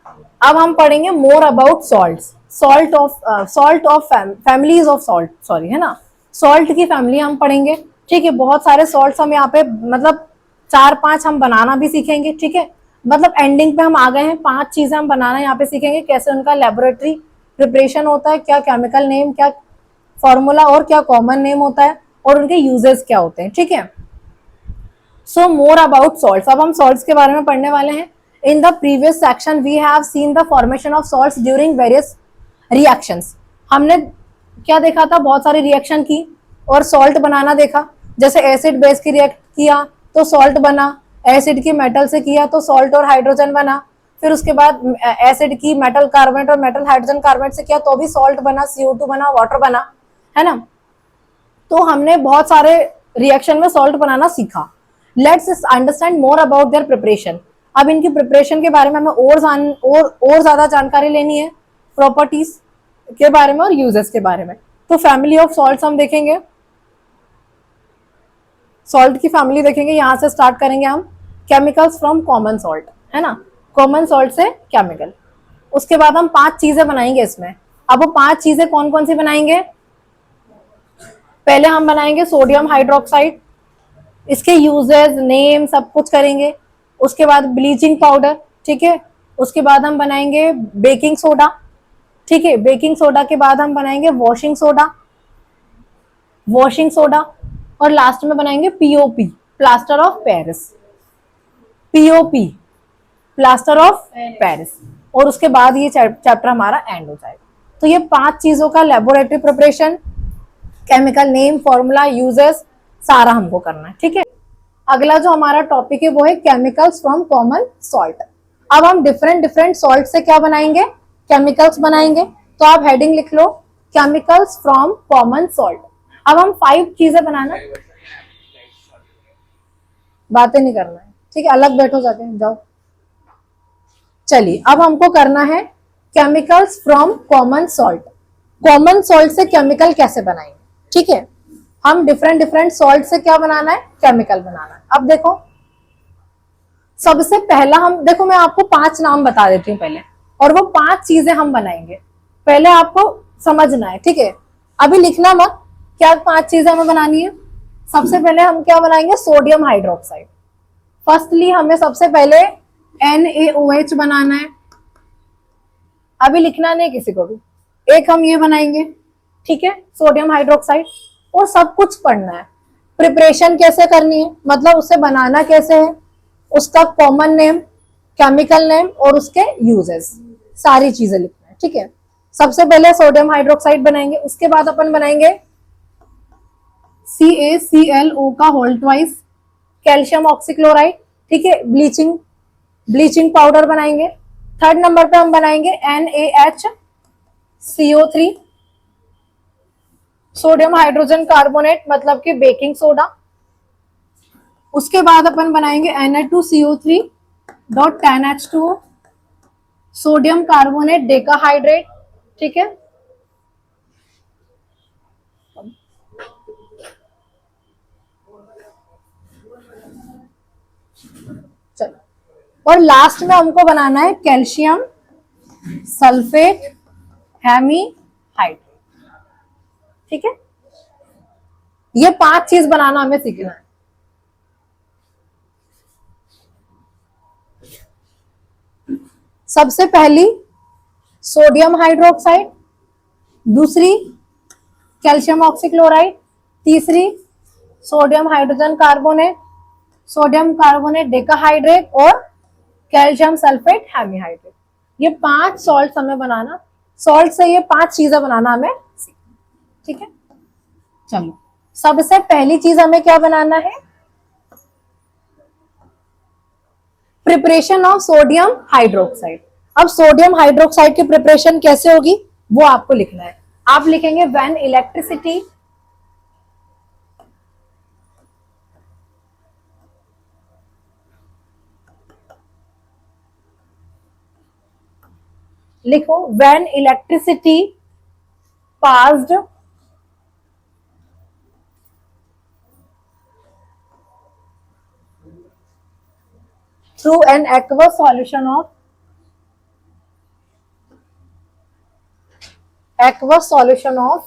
अब हम पढ़ेंगे more about salts, salt of families of salt, sorry है ना, सॉल्ट की फैमिली हम पढ़ेंगे। ठीक है, बहुत सारे सॉल्ट्स हम यहाँ पे मतलब 4-5 हम बनाना भी सीखेंगे। ठीक है, मतलब एंडिंग पे हम आ गए हैं, 5 चीजें हम बनाना यहाँ पे सीखेंगे, कैसे उनका लेबोरेटरी प्रिपरेशन होता है, क्या केमिकल नेम, क्या फॉर्मूला और क्या कॉमन नेम होता है, और उनके यूजेस क्या होते हैं। ठीक है, सो मोर अबाउट सॉल्ट्स, अब हम सॉल्ट्स के बारे में पढ़ने वाले हैं। In the previous section we have seen the formation of salts during various reactions. हमने क्या देखा था, बहुत सारी रिएक्शन की और सॉल्ट बनाना देखा। जैसे एसिड बेस की रिएक्ट किया तो सॉल्ट बना, एसिड की मेटल से किया तो सॉल्ट और हाइड्रोजन बना, फिर उसके बाद एसिड की मेटल कार्बोनेट और मेटल हाइड्रोजन कार्बोनेट से किया तो भी सॉल्ट बना, CO2 बना, वाटर बना, है ना। तो हमने बहुत सारे रिएक्शन में सॉल्ट बनाना सीखा। Let's understand more about their preparation. अब इनकी प्रिपरेशन के बारे में हमें और ज्यादा जानकारी लेनी है, प्रॉपर्टीज के बारे में और यूजेस के बारे में। तो फैमिली ऑफ सॉल्ट्स हम देखेंगे, सॉल्ट की फैमिली देखेंगे, यहां से स्टार्ट करेंगे हम। केमिकल्स फ्रॉम कॉमन सॉल्ट, है ना, कॉमन सॉल्ट से केमिकल। उसके बाद हम 5 चीजें बनाएंगे इसमें। अब वो 5 चीजें कौन कौन सी बनाएंगे, पहले हम बनाएंगे सोडियम हाइड्रोक्साइड, इसके यूजेस नेम सब कुछ करेंगे। उसके बाद ब्लीचिंग पाउडर, ठीक है, उसके बाद हम बनाएंगे बेकिंग सोडा, ठीक है, बेकिंग सोडा के बाद हम बनाएंगे वॉशिंग सोडा, और लास्ट में बनाएंगे POP, plaster of Paris, POP, plaster of Paris. और उसके बाद ये चैप्टर हमारा एंड हो जाएगा। तो ये 5 चीजों का laboratory preparation, chemical name, formula, uses, सारा हमको करना है। ठीक है, अगला जो हमारा टॉपिक है वो है केमिकल्स फ्रॉम कॉमन सॉल्ट। अब हम डिफरेंट डिफरेंट सॉल्ट से क्या बनाएंगे, केमिकल्स बनाएंगे। तो आप हेडिंग लिख लो, केमिकल्स फ्रॉम कॉमन सॉल्ट। अब हम 5 चीजें बनाना, बातें नहीं करना है, ठीक है, अलग बैठो जाके, जाओ। चलिए, अब हमको करना है chemicals from common salt. Common salt से केमिकल कैसे बनाएंगे, ठीक है। हम डिफरेंट डिफरेंट सॉल्ट से क्या बनाना है, केमिकल बनाना है। अब देखो, सबसे पहला हम देखो, मैं आपको 5 नाम बता देती हूँ पहले, और वो 5 चीजें हम बनाएंगे। पहले आपको समझना है, ठीक है, अभी लिखना मत, क्या 5 चीजें हमें बनानी है। सबसे पहले हम क्या बनाएंगे, सोडियम हाइड्रोक्साइड। फर्स्टली हमें सबसे पहले NaOH बनाना है, अभी लिखना नहीं किसी को भी। एक हम ये बनाएंगे, ठीक है, सोडियम हाइड्रोक्साइड। और सब कुछ पढ़ना है, प्रिपरेशन कैसे करनी है, मतलब उसे बनाना कैसे है, उसका कॉमन नेम, केमिकल नेम और उसके यूजेस, सारी चीजें लिखना है। ठीक है, सबसे पहले सोडियम हाइड्रोक्साइड बनाएंगे, उसके बाद अपन बनाएंगे CaClO का होल ट्वाइस, कैल्शियम ऑक्सीक्लोराइड, ठीक है, ब्लीचिंग ब्लीचिंग पाउडर बनाएंगे। थर्ड नंबर पे हम बनाएंगे NaHCO3, सोडियम हाइड्रोजन कार्बोनेट, मतलब कि बेकिंग सोडा। उसके बाद अपन बनाएंगे Na2CO3 dot 10H2O, sodium carbonate decahydrate, ठीक है। चलो, और लास्ट में हमको बनाना है कैल्शियम सल्फेट हेमीहाइड्रेट, ठीक है। ये 5 चीज बनाना हमें सीखना है। सबसे पहली सोडियम हाइड्रोक्साइड, दूसरी कैल्शियम ऑक्सीक्लोराइड, तीसरी sodium hydrogen carbonate, sodium carbonate decahydrate और कैल्शियम सल्फेट हेमीहाइड्रेट। ये 5 सॉल्ट हमें बनाना, सॉल्ट से ये 5 चीजें बनाना हमें सीखना, ठीक है। चलो, सबसे पहली चीज हमें क्या बनाना है, प्रिपरेशन ऑफ सोडियम हाइड्रोक्साइड। अब सोडियम हाइड्रोक्साइड की प्रिपरेशन कैसे होगी वो आपको लिखना है। आप लिखेंगे व्हेन इलेक्ट्रिसिटी लिखो, when electricity passed through an aqueous solution of aqueous solution of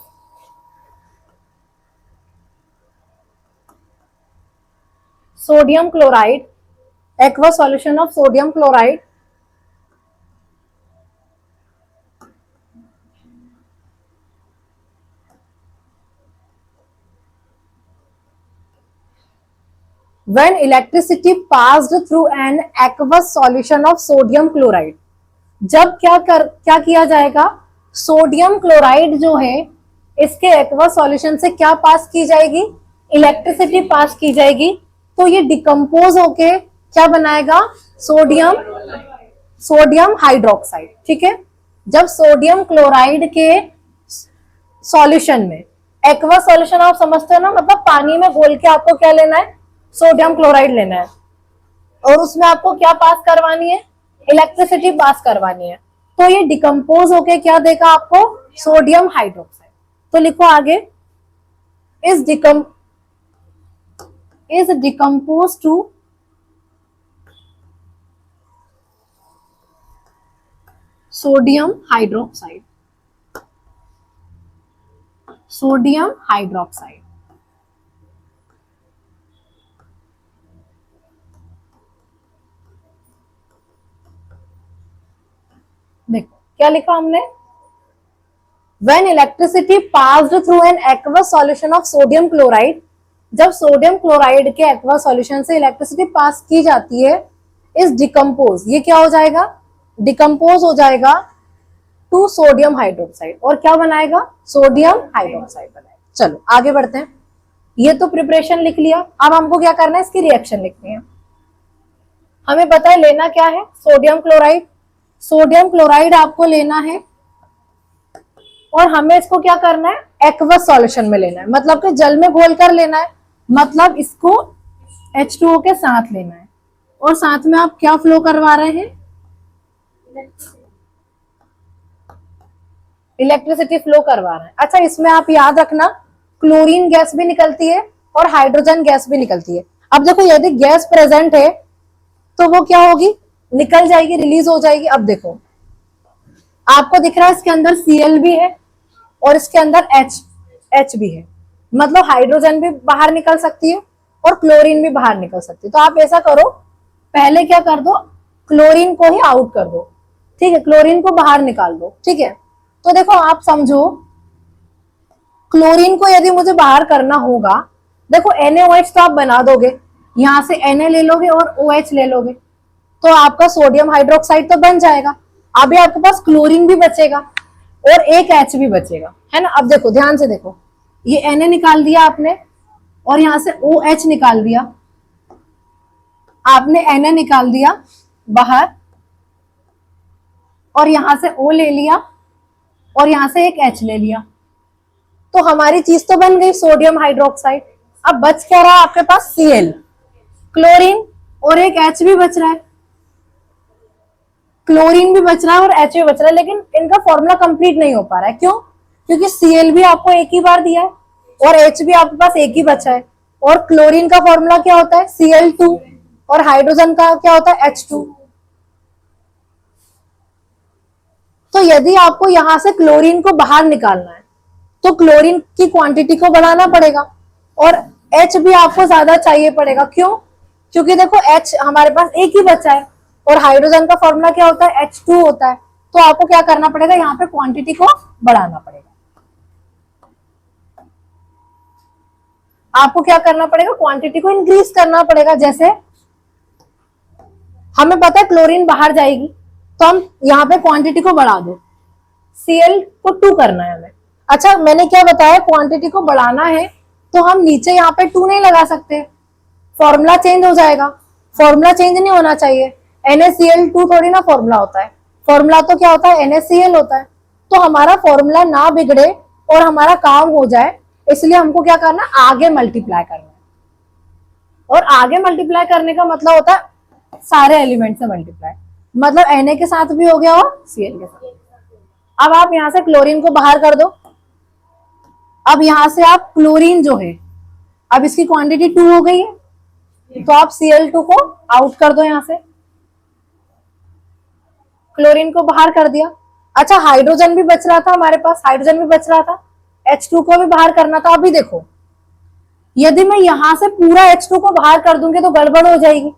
sodium chloride, aqueous solution of sodium chloride when electricity passed through an aqueous solution of sodium chloride. जब क्या किया जाएगा, सोडियम क्लोराइड जो है इसके aqua solution से क्या पास की जाएगी, इलेक्ट्रिसिटी पास की जाएगी, तो ये डिकम्पोज होके क्या बनाएगा, सोडियम हाइड्रोक्साइड। ठीक है, जब सोडियम क्लोराइड के सॉल्यूशन में, एक्वा सॉल्यूशन आप समझते हो ना, मतलब पानी में घोल के आपको क्या लेना है, सोडियम क्लोराइड लेना है, और उसमें आपको क्या पास करवानी है, इलेक्ट्रिसिटी पास करवानी है, तो ये डिकम्पोज होके क्या देगा आपको, सोडियम हाइड्रोक्साइड। तो लिखो आगे, is decompose to sodium hydroxide, sodium hydroxide. देखो क्या लिखा हमने, when electricity passed through an aqueous solution of sodium chloride, जब सोडियम क्लोराइड के एक्वा सॉल्यूशन से इलेक्ट्रिसिटी पास की जाती है, इस डिकम्पोज, ये क्या हो जाएगा, डिकम्पोज हो जाएगा टू सोडियम हाइड्रोक्साइड, और क्या बनाएगा, सोडियम हाइड्रोक्साइड बनाएगा। चलो आगे बढ़ते हैं, ये तो प्रिपरेशन लिख लिया, अब हमको क्या करना है, इसकी रिएक्शन लिखनी है। हमें पता है लेना क्या है, सोडियम क्लोराइड, सोडियम क्लोराइड आपको लेना है, और हमें इसको क्या करना है, एक्वस सॉल्यूशन में लेना है, मतलब कि जल में घोल कर लेना है, मतलब इसको H2O के साथ लेना है, और साथ में आप क्या फ्लो करवा रहे हैं, इलेक्ट्रिसिटी फ्लो करवा रहे हैं। अच्छा, इसमें आप याद रखना क्लोरीन गैस भी निकलती है और हाइड्रोजन गैस भी निकलती है। अब देखो यदि गैस प्रेजेंट है तो वो क्या होगी, निकल जाएगी, रिलीज हो जाएगी। अब देखो आपको दिख रहा है इसके अंदर Cl भी है और इसके अंदर H भी है, मतलब हाइड्रोजन भी बाहर निकल सकती है और क्लोरीन भी बाहर निकल सकती है। तो आप ऐसा करो, पहले क्या कर दो, क्लोरीन को ही आउट कर दो, ठीक है, क्लोरीन को बाहर निकाल दो। ठीक है, तो देखो आप समझो, क्लोरीन को यदि मुझे बाहर करना होगा, देखो NaOH तो आप बना दोगे, यहां से Na ले लोगे और OH ले लोगे, तो आपका सोडियम हाइड्रोक्साइड तो बन जाएगा। अभी आपके पास क्लोरीन भी बचेगा और एक H भी बचेगा, है ना। अब देखो ध्यान से देखो, ये Na निकाल दिया आपने और यहां से OH निकाल दिया, आपने Na निकाल दिया बाहर और यहां से O ले लिया और यहां से एक H ले लिया, तो हमारी चीज तो बन गई सोडियम हाइड्रोक्साइड। अब बच क्या रहा आपके पास, Cl, क्लोरीन और एक H भी बच रहा है, क्लोरीन भी बच रहा है और H भी बच रहा है, लेकिन इनका फॉर्मूला कंप्लीट नहीं हो पा रहा है। क्यों, क्योंकि Cl भी आपको एक ही बार दिया है और H भी आपके पास एक ही बचा है, और क्लोरीन का फॉर्मूला क्या होता है, Cl2, और हाइड्रोजन का क्या होता है, H2। तो यदि आपको यहां से क्लोरीन को बाहर निकालना है तो क्लोरीन की क्वांटिटी को बढ़ाना पड़ेगा और H भी आपको ज्यादा चाहिए पड़ेगा। क्यों, क्योंकि देखो H हमारे पास एक ही बचा है और हाइड्रोजन का फॉर्मूला क्या होता है, H2 होता है, तो आपको क्या करना पड़ेगा, यहाँ पे क्वांटिटी को बढ़ाना पड़ेगा। आपको क्या करना पड़ेगा, क्वांटिटी को इंक्रीज करना पड़ेगा। जैसे हमें पता है क्लोरीन बाहर जाएगी, तो हम यहाँ पे क्वांटिटी को बढ़ा दो, Cl को 2 करना है हमें। अच्छा, मैंने क्या बताया, क्वांटिटी को बढ़ाना है तो हम नीचे यहाँ पे 2 नहीं लगा सकते, फॉर्मूला चेंज हो जाएगा। फॉर्मूला चेंज नहीं होना चाहिए, NaCl2 थोड़ी ना फॉर्मूला होता है, फॉर्मूला तो क्या होता है, NaCl होता है। तो हमारा फॉर्मूला ना बिगड़े और हमारा काम हो जाए, इसलिए हमको क्या करना, आगे मल्टीप्लाई करना है। और आगे मल्टीप्लाई करने का मतलब होता है सारे एलिमेंट से मल्टीप्लाई, मतलब Na के साथ भी हो गया और Cl के साथ। अब आप यहां से क्लोरीन को बाहर कर दो, अब यहां से आप क्लोरीन जो है, अब इसकी क्वांटिटी 2 हो गई है, तो आप Cl2 को आउट कर दो, यहां से क्लोरीन को बाहर कर दिया। अच्छा हाइड्रोजन भी बच रहा था हमारे पास, हाइड्रोजन भी बच रहा था, H2 को भी बाहर करना था। अभी देखो यदि मैं यहां से पूरा H2 को बाहर कर दूंगी तो गड़बड़ हो जाएगी।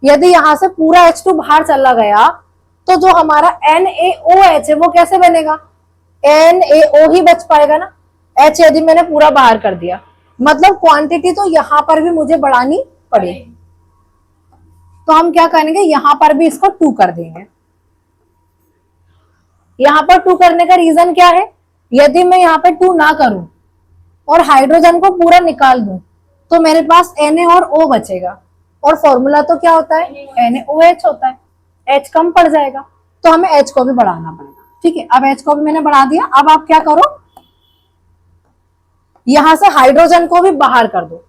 यदि यहां से पूरा H2 बाहर चला गया तो जो हमारा NaOH है वो कैसे बनेगा, NaO ही बच पाएगा ना। H यदि मैंने पूरा बाहर कर दिया, मतलब क्वांटिटी तो यहां पर भी मुझे बढ़ानी पड़ेगी। तो हम क्या करेंगे, यहां पर भी इसको 2 कर देंगे। यहां पर 2 करने का रीजन क्या है, यदि मैं यहाँ पे 2 ना करूं और हाइड्रोजन को पूरा निकाल दूं तो मेरे पास Na और O बचेगा, और फॉर्मूला तो क्या होता है, NaOH होता है, H कम पड़ जाएगा, तो हमें H को भी बढ़ाना पड़ेगा। ठीक है, अब H को भी मैंने बढ़ा दिया। अब आप क्या करो, यहां से हाइड्रोजन को भी बाहर कर दो,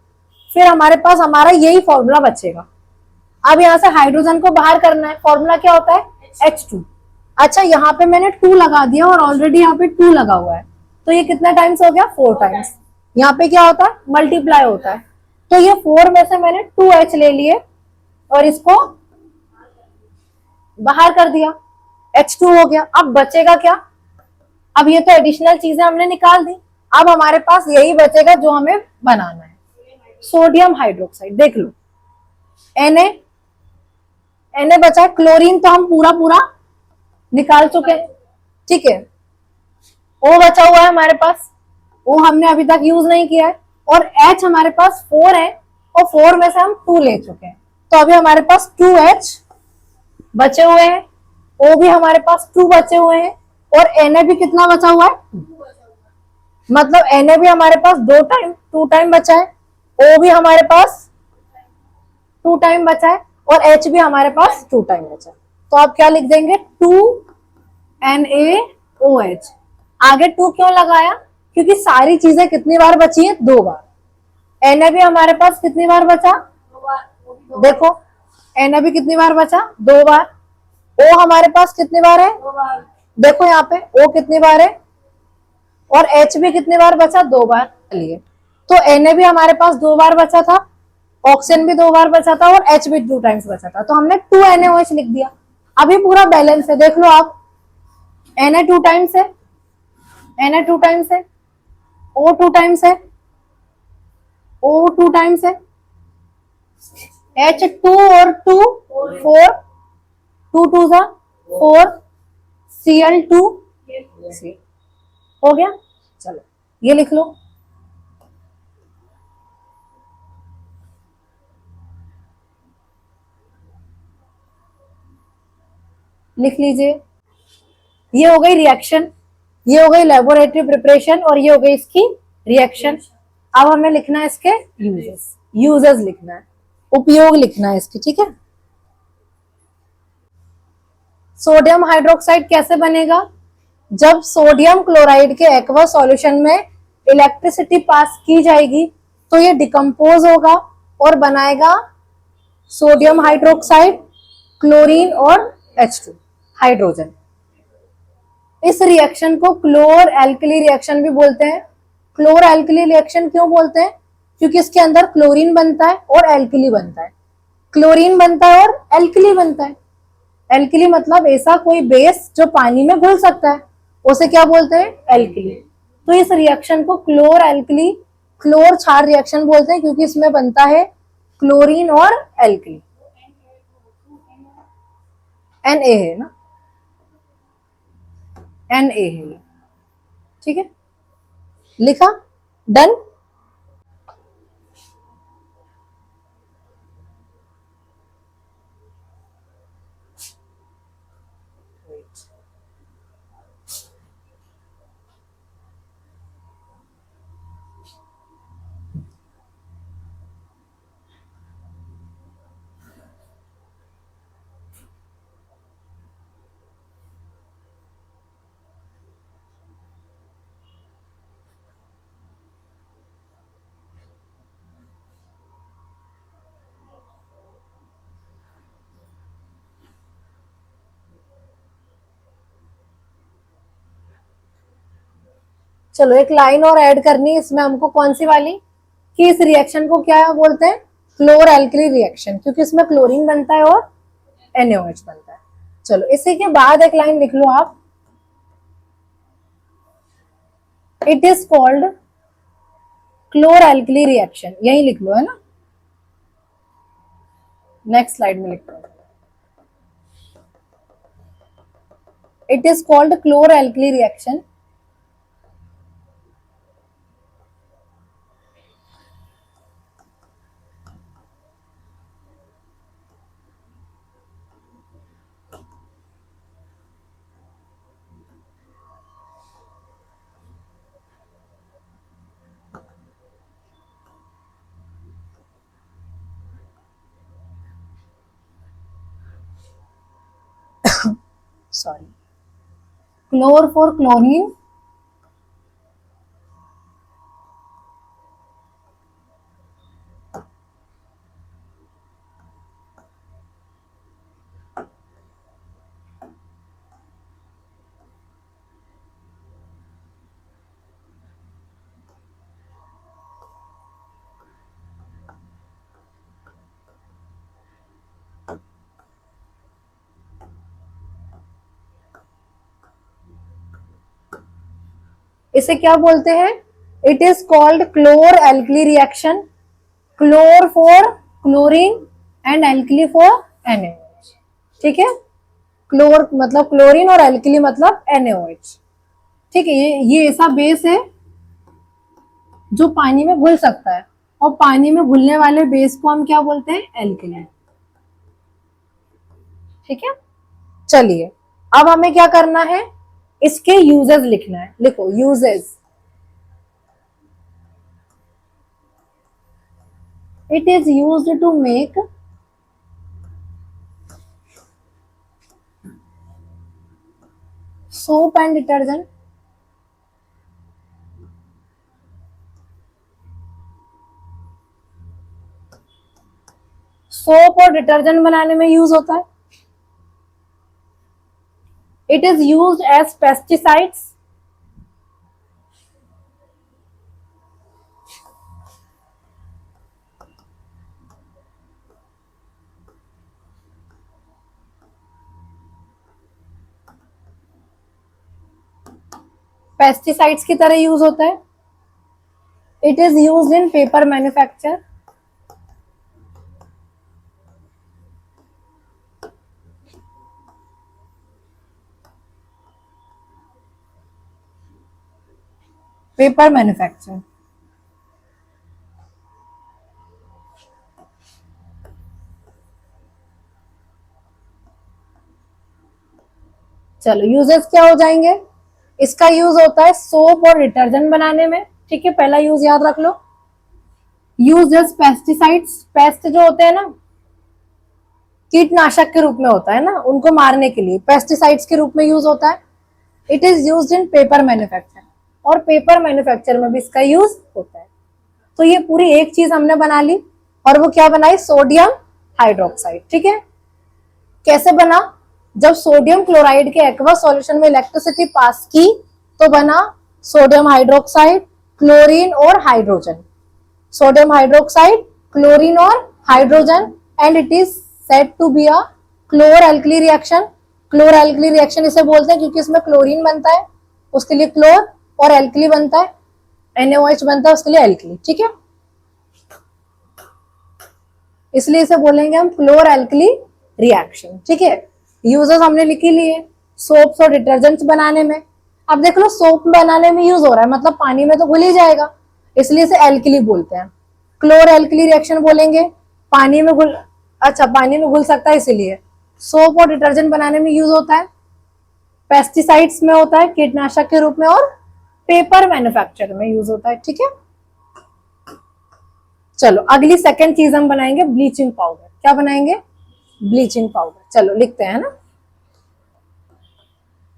फिर हमारे पास हमारा यही फॉर्मूला बचेगा। अब यहां से हाइड्रोजन को बाहर करना है, फॉर्मूला क्या होता है, H2। अच्छा यहाँ पे मैंने 2 लगा दिया और ऑलरेडी यहाँ पे 2 लगा हुआ है, तो ये कितना टाइम्स हो गया, 4 टाइम्स। यहाँ पे क्या होता है, मल्टीप्लाई होता है, तो ये 4 में से मैंने 2H ले लिए और इसको बाहर कर दिया, H2 हो गया। अब बचेगा क्या, अब ये तो एडिशनल चीजें हमने निकाल दी, अब हमारे पास यही बचेगा जो हमें बनाना है, सोडियम हाइड्रोक्साइड। देख लो Na बचा, क्लोरीन तो हम पूरा पूरा निकाल चुके हैं। ठीक है, O बचा हुआ है हमारे पास, O हमने अभी तक यूज नहीं किया है, और H हमारे पास 4 है और 4 में से हम 2 ले चुके हैं, तो अभी हमारे पास 2H बचे हुए हैं, O भी हमारे पास 2 बचे हुए हैं, और Na भी कितना बचा हुआ है, मतलब Na भी हमारे पास 2 टाइम बचा है, O भी हमारे पास 2 टाइम बचा है, और H भी हमारे पास 2 टाइम बचा है। तो आप क्या लिख देंगे, 2NaOH। आगे 2 क्यों लगाया, क्योंकि सारी चीजें कितनी बार बची है, 2 बार। Na भी हमारे पास कितनी बार बचा, देखो Na भी कितनी बार बचा, 2 बार। O हमारे पास कितनी बार है, देखो यहाँ पे O कितनी बार है, और H भी कितनी बार बचा, 2 बार। चलिए, तो Na भी हमारे पास 2 बार बचा था, ऑक्सीजन भी 2 बार बचा था, और H भी 2 टाइम्स बचा था, तो हमने 2NaOH लिख दिया। अभी पूरा बैलेंस है, देख लो आप, Na 2 टाइम्स है, Na 2 टाइम्स है, O 2 टाइम्स है, O 2 टाइम्स है, H2 और 2 4, 2 2 सा 4, Cl2 हो गया। चलो ये लिख लो, लिख लीजिए। ये हो गई रिएक्शन, ये हो गई लेबोरेटरी प्रिपरेशन, और ये हो गई इसकी रिएक्शन। अब हमें लिखना है इसके यूजेस, यूजेस लिखना है, उपयोग लिखना है इसके। ठीक है, सोडियम हाइड्रोक्साइड कैसे बनेगा, जब सोडियम क्लोराइड के एक्वा सॉल्यूशन में इलेक्ट्रिसिटी पास की जाएगी तो ये डिकम्पोज होगा और बनाएगा सोडियम हाइड्रोक्साइड, क्लोरीन और H2 हाइड्रोजन। इस रिएक्शन को क्लोर एल्कली रिएक्शन भी बोलते हैं। क्लोर एल्कली रिएक्शन क्यों बोलते हैं, क्योंकि इसके अंदर क्लोरीन बनता है और एल्कली बनता है, क्लोरीन बनता है और एल्कली बनता है। एल्कली मतलब ऐसा कोई बेस जो पानी में घुल सकता है, उसे क्या बोलते हैं, एल्कली। तो इस रिएक्शन को क्लोर एल्कली, क्लोर क्षार रिएक्शन बोलते हैं, क्योंकि इसमें बनता है क्लोरीन और एल्कली। Na है ना, Na है, ठीक है, लिखा, डन। चलो एक लाइन और ऐड करनी है इसमें हमको, कौन सी वाली, कि इस रिएक्शन को क्या बोलते हैं, क्लोर एल्कली रिएक्शन, क्योंकि इसमें क्लोरीन बनता है और NaOH बनता है। चलो इसी के बाद एक लाइन लिख लो आप, it is called chlor alkali reaction, यही लिख लो, है ना, नेक्स्ट स्लाइड में लिखते हैं। It is called chlor alkali reaction. Sorry, chlor for chlorine, इसे क्या बोलते हैं? It is called chlor alkali reaction. Chlor for chlorine and alkali for NaOH, ठीक है। क्लोर मतलब क्लोरीन और एल्कली मतलब NaOH, ठीक है। ये ऐसा बेस है जो पानी में घुल सकता है, और पानी में घुलने वाले बेस को हम क्या बोलते हैं? एल्कली, ठीक है। चलिए, अब हमें क्या करना है? इसके यूजेस लिखना है। लिखो uses. It is used to make soap and detergent. Soap और डिटर्जेंट बनाने में यूज होता है। It is used as pesticides. Pesticides की तरह यूज होता है। It is used in paper manufacture. Paper manufacture. चलो यूजेस क्या हो जाएंगे? इसका यूज होता है सोप और डिटर्जेंट बनाने में, ठीक है। पहला यूज याद रख लो। Use as pesticides. पेस्ट जो होते हैं ना, कीटनाशक के रूप में होता है ना, उनको मारने के लिए पेस्टिसाइड्स के रूप में यूज होता है। It is used in paper manufacture, और पेपर मैन्युफैक्चर में भी इसका यूज होता है। तो ये पूरी एक चीज हमने बना ली, और वो क्या बनाई? सोडियम हाइड्रोक्साइड, ठीक है। कैसे बना? जब सोडियम क्लोराइड के एक्वा सॉल्यूशन में इलेक्ट्रिसिटी पास की तो बना सोडियम हाइड्रोक्साइड, क्लोरीन और हाइड्रोजन। सोडियम हाइड्रोक्साइड, क्लोरीन और hydrogen, and it is said to be a chlor alkali reaction. Chlor alkali reaction इसे बोलते हैं क्योंकि इसमें क्लोरीन बनता है, उसके लिए क्लोर, और एल्कली बनता है, NaOH बनता है, उसके लिए एल्कली, ठीक है। इसलिए इसे बोलेंगे हम क्लोर एल्कली रिएक्शन, ठीक है। यूजेस हमने लिख ही लिए सोप्स और डिटर्जेंट्स बनाने में। अब देख लो, सोप बनाने में यूज हो रहा है, मतलब पानी में तो घुल ही जाएगा, इसलिए इसे एल्कली बोलते हैं। क्लोर एल्कली रिएक्शन बोलेंगे, पानी में घुल, अच्छा पानी में घुल सकता है, इसीलिए सोप और डिटर्जेंट बनाने में यूज होता है। पेस्टिसाइड्स में होता है कीटनाशक के रूप में, और पेपर मैन्युफैक्चर में यूज होता है, ठीक है। चलो अगली सेकंड चीज हम बनाएंगे ब्लीचिंग पाउडर। क्या बनाएंगे? Bleaching powder. चलो लिखते हैं ना,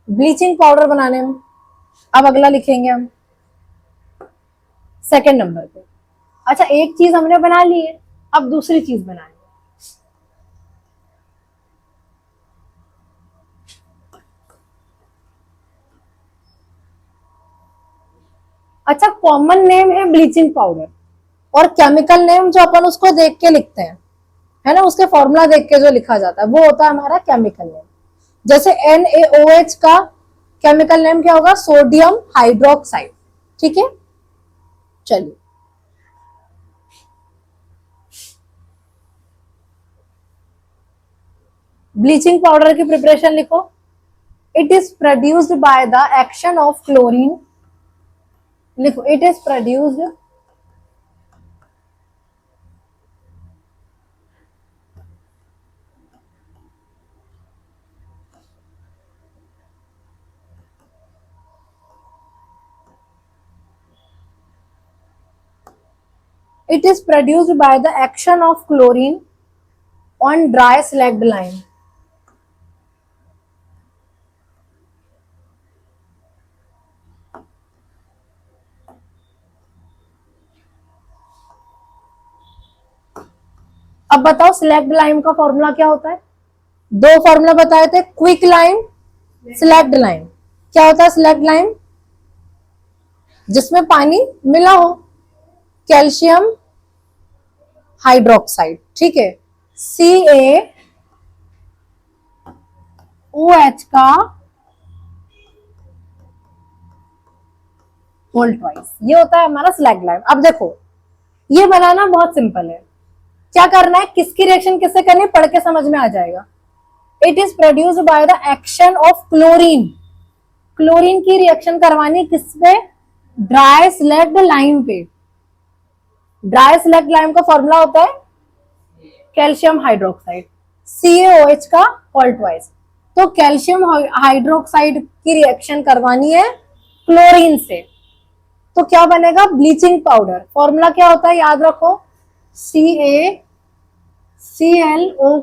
ब्लीचिंग पाउडर बनाने में। अब अगला लिखेंगे हम सेकंड नंबर पे। अच्छा, एक चीज हमने बना ली है, अब दूसरी चीज बनाएंगे। अच्छा, कॉमन नेम है ब्लीचिंग पाउडर, और केमिकल नेम जो अपन उसको देख के लिखते हैं, है ना, उसके फॉर्मूला देख के जो लिखा जाता है वो होता है हमारा केमिकल नेम। जैसे NaOH का केमिकल नेम क्या होगा? सोडियम हाइड्रोक्साइड, ठीक है, चलिए। ब्लीचिंग पाउडर की प्रिपरेशन लिखो। It is produced by the action of chlorine, लिखो it is produced it is produced by the action of chlorine on dry slacked lime। अब बताओ स्लैक्ड लाइम का फॉर्मूला क्या होता है? दो फॉर्मूला बताए थे, क्विक लाइम, स्लैक्ड लाइम। क्या होता है स्लैक्ड लाइम? जिसमें पानी मिला हो, कैल्शियम हाइड्रोक्साइड, ठीक है, CaOH का होल ट्वाइस, ये होता है हमारा स्लैक्ड लाइम। अब देखो ये बनाना बहुत सिंपल है। क्या करना है, किसकी रिएक्शन किससे करनी है, पढ़ के समझ में आ जाएगा। It is produced by the action of chlorine, chlorine की रिएक्शन करवानी किस पे, ड्राई स्लैग्ड लाइम पे। ड्राई स्लैग्ड लाइम का फॉर्मूला होता है कैल्शियम हाइड्रोक्साइड, CaOH का होल ट्वाइस। तो कैल्शियम हाइड्रोक्साइड की रिएक्शन करवानी है क्लोरीन से, तो क्या बनेगा, ब्लीचिंग पाउडर। फॉर्मूला क्या होता है याद रखो, CaClO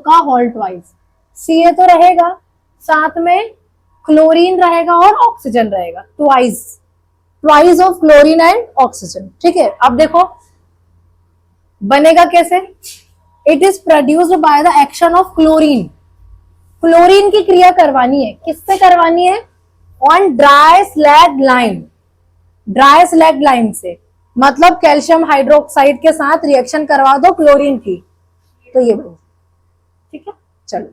का होल ट्वाइस। Ca तो रहेगा, साथ में क्लोरीन रहेगा और ऑक्सीजन रहेगा, twice of chlorine and oxygen, ठीक है। अब देखो बनेगा कैसे, it is produced by the action of chlorine, chlorine की क्रिया करवानी है, किससे करवानी है, on dry slaked lime, dry slaked lime से, मतलब कैल्शियम हाइड्रोक्साइड के साथ रिएक्शन करवा दो क्लोरीन की, तो ये बन, ठीक है। चलो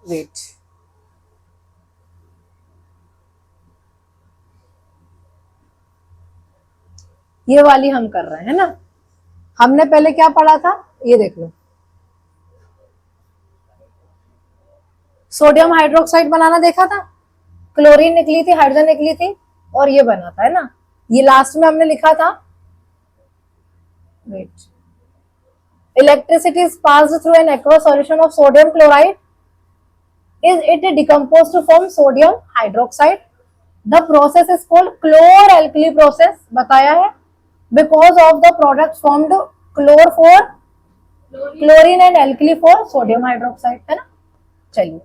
वेट, ये वाली हम कर रहे हैं ना, हमने पहले क्या पढ़ा था, ये देख लो, सोडियम हाइड्रोक्साइड बनाना देखा था, क्लोरीन निकली थी, हाइड्रोजन निकली थी, और ये बना था, है ना। ये लास्ट में हमने लिखा था, wait, electricity is passed through an aqueous solution of sodium chloride, is it decomposed to form sodium hydroxide, the process is called chlor-alkali process, बताया है, because of the product formed chlor for chlorine and alkali for sodium hydroxide, है ना। चलिए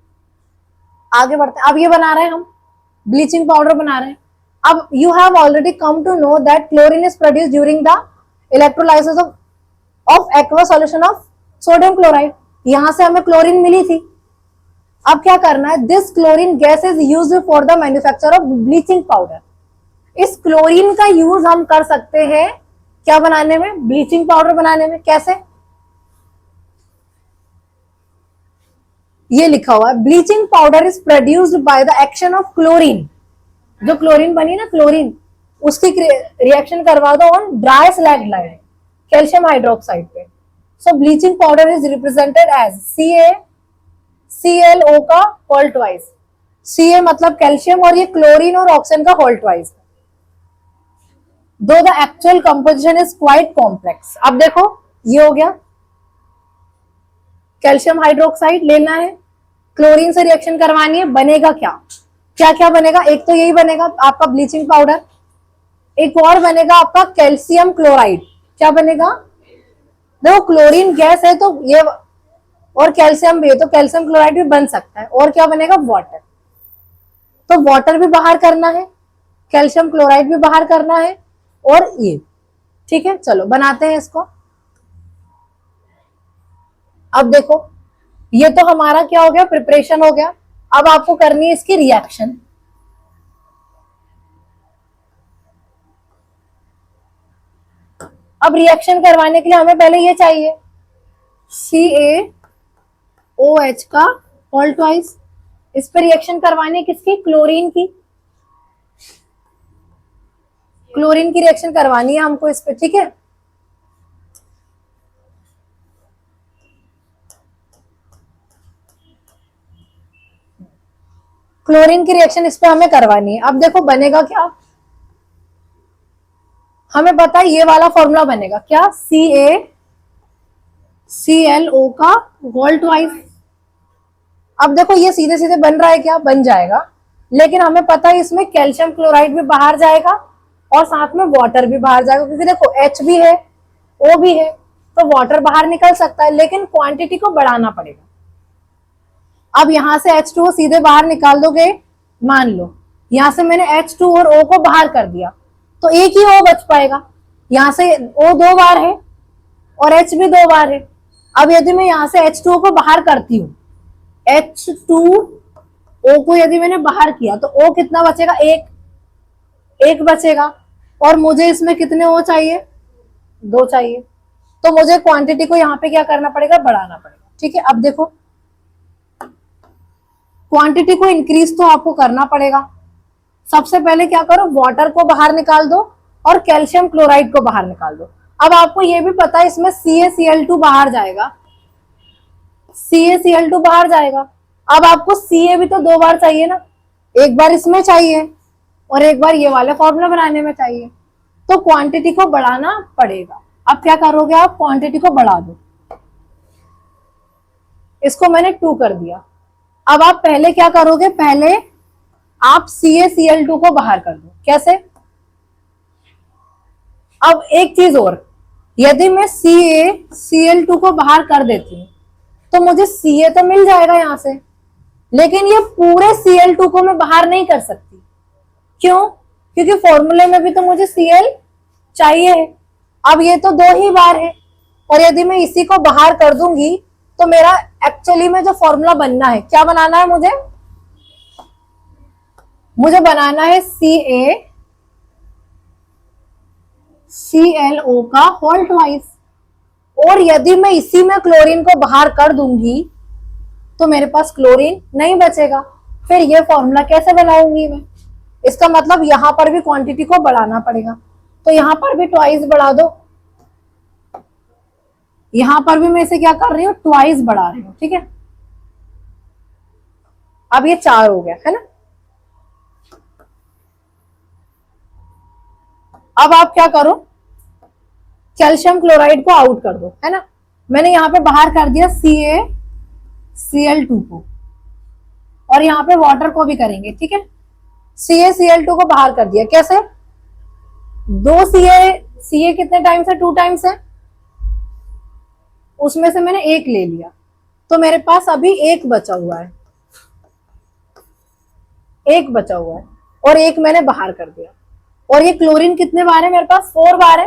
आगे बढ़ते हैं। अब ये बना रहे हैं हम, ब्लीचिंग पाउडर बना रहे हैं। अब you have already come to know that chlorine is produce during the electrolysis of aqua solution of sodium chloride, यहां से हमें क्लोरीन मिली थी। अब क्या करना है, this chlorine gas is used for the manufacture of bleaching powder. इस chlorine का यूज हम कर सकते हैं क्या बनाने में, ब्लीचिंग पाउडर बनाने में। कैसे, ये लिखा हुआ है, bleaching powder is produced by the action of chlorine, जो क्लोरीन बनी ना, क्लोरीन उसकी रिएक्शन करवा दो on dry slaked lime calcium hydroxide पे। So bleaching powder is represented as CaClO का होल ट्वाइस, Ca मतलब कैल्शियम और ये क्लोरीन और ऑक्सीजन का whole twice, though the actual composition is quite complex. अब देखो ये हो गया, कैल्शियम हाइड्रोक्साइड लेना है, क्लोरीन से रिएक्शन करवानी है, बनेगा क्या, क्या क्या बनेगा, एक तो यही बनेगा आपका ब्लीचिंग पाउडर, एक और बनेगा आपका कैल्शियम क्लोराइड। क्या बनेगा, देखो क्लोरीन गैस है तो ये, और कैल्शियम भी है तो कैल्शियम क्लोराइड भी बन सकता है, और क्या बनेगा, वाटर। तो वाटर भी बाहर करना है, कैल्शियम क्लोराइड भी बाहर करना है, और ये, ठीक है। चलो बनाते हैं इसको। अब देखो ये तो हमारा क्या हो गया, प्रिपरेशन हो गया। अब आपको करनी है इसकी रिएक्शन। अब रिएक्शन करवाने के लिए हमें पहले ये चाहिए, CaOH OH का होल ट्वाइस। इस पे रिएक्शन करवानी है किसकी? क्लोरीन की। क्लोरीन की रिएक्शन करवानी है हमको इस पे, ठीक है। क्लोरीन की रिएक्शन इस पे हमें करवानी है। अब देखो बनेगा क्या, हमें पता है ये वाला फॉर्मूला बनेगा क्या, CaClO का होल ट्वाइस। अब देखो ये सीधे सीधे बन रहा है क्या, बन जाएगा, लेकिन हमें पता है इसमें कैल्शियम क्लोराइड भी बाहर जाएगा और साथ में वाटर भी बाहर जाएगा, क्योंकि देखो H भी है O भी है, तो वाटर बाहर निकल सकता है, लेकिन क्वांटिटी को बढ़ाना पड़ेगा। अब यहां से H2O सीधे बाहर निकाल दोगे, मान लो यहां से मैंने H2 और O को बाहर कर दिया, तो एक ही O बच पाएगा। यहां से O 2 बार है और H भी 2 बार है। अब यदि मैं यहां से H2O को बाहर करती हूँ, H2O को यदि मैंने बाहर किया, तो O कितना बचेगा, एक बचेगा। और मुझे इसमें कितने O चाहिए, 2 चाहिए। तो मुझे क्वांटिटी को यहाँ पे क्या करना पड़ेगा, बढ़ाना पड़ेगा, ठीक है। अब देखो क्वांटिटी को इंक्रीज तो आपको करना पड़ेगा। सबसे पहले क्या करो, वाटर को बाहर निकाल दो और कैल्शियम क्लोराइड को बाहर निकाल दो। अब आपको ये भी पता है इसमें CaCl2 बाहर जाएगा, CaCl2 बाहर जाएगा। अब आपको Ca भी तो 2 बार चाहिए ना, एक बार इसमें चाहिए और एक बार ये वाले फॉर्मूला बनाने में चाहिए, तो क्वांटिटी को बढ़ाना पड़ेगा। अब क्या करोगे आप, क्वांटिटी को बढ़ा दो, इसको मैंने 2 कर दिया। अब आप पहले क्या करोगे, पहले आप CaCl2 को बाहर कर दो, कैसे। अब एक चीज और, यदि मैं CaCl2 को बाहर कर देती हूँ तो मुझे Ca तो मिल जाएगा यहां से, लेकिन ये पूरे Cl2 को मैं बाहर नहीं कर सकती। क्यों? क्योंकि फॉर्मूले में भी तो मुझे Cl चाहिए है। अब ये तो 2 ही बार है, और यदि मैं इसी को बाहर कर दूंगी तो मेरा एक्चुअली में जो फॉर्मूला बनना है, क्या बनाना है मुझे बनाना है CaClO का होल ट्वाइस। और यदि मैं इसी में क्लोरीन को बाहर कर दूंगी तो मेरे पास क्लोरीन नहीं बचेगा, फिर ये फॉर्मूला कैसे बनाऊंगी मैं। इसका मतलब यहां पर भी क्वांटिटी को बढ़ाना पड़ेगा, तो यहां पर भी ट्वाइस बढ़ा दो, यहां पर भी मैं इसे क्या कर रही हूँ, ट्वाइस बढ़ा रही हूँ, ठीक है। अब ये 4 हो गया है ना। अब आप क्या करो, कैल्शियम क्लोराइड को आउट कर दो, है ना। मैंने यहां पे बाहर कर दिया CaCl2 को, और यहां पे वाटर को भी करेंगे, ठीक है। CaCl2 को बाहर कर दिया, कैसे, 2 Ca कितने टाइम्स है, 2 टाइम्स है, उसमें से मैंने 1 ले लिया, तो मेरे पास अभी 1 बचा हुआ है, 1 बचा हुआ है, और 1 मैंने बाहर कर दिया। और ये क्लोरीन कितने बार है मेरे पास, 4 बार है,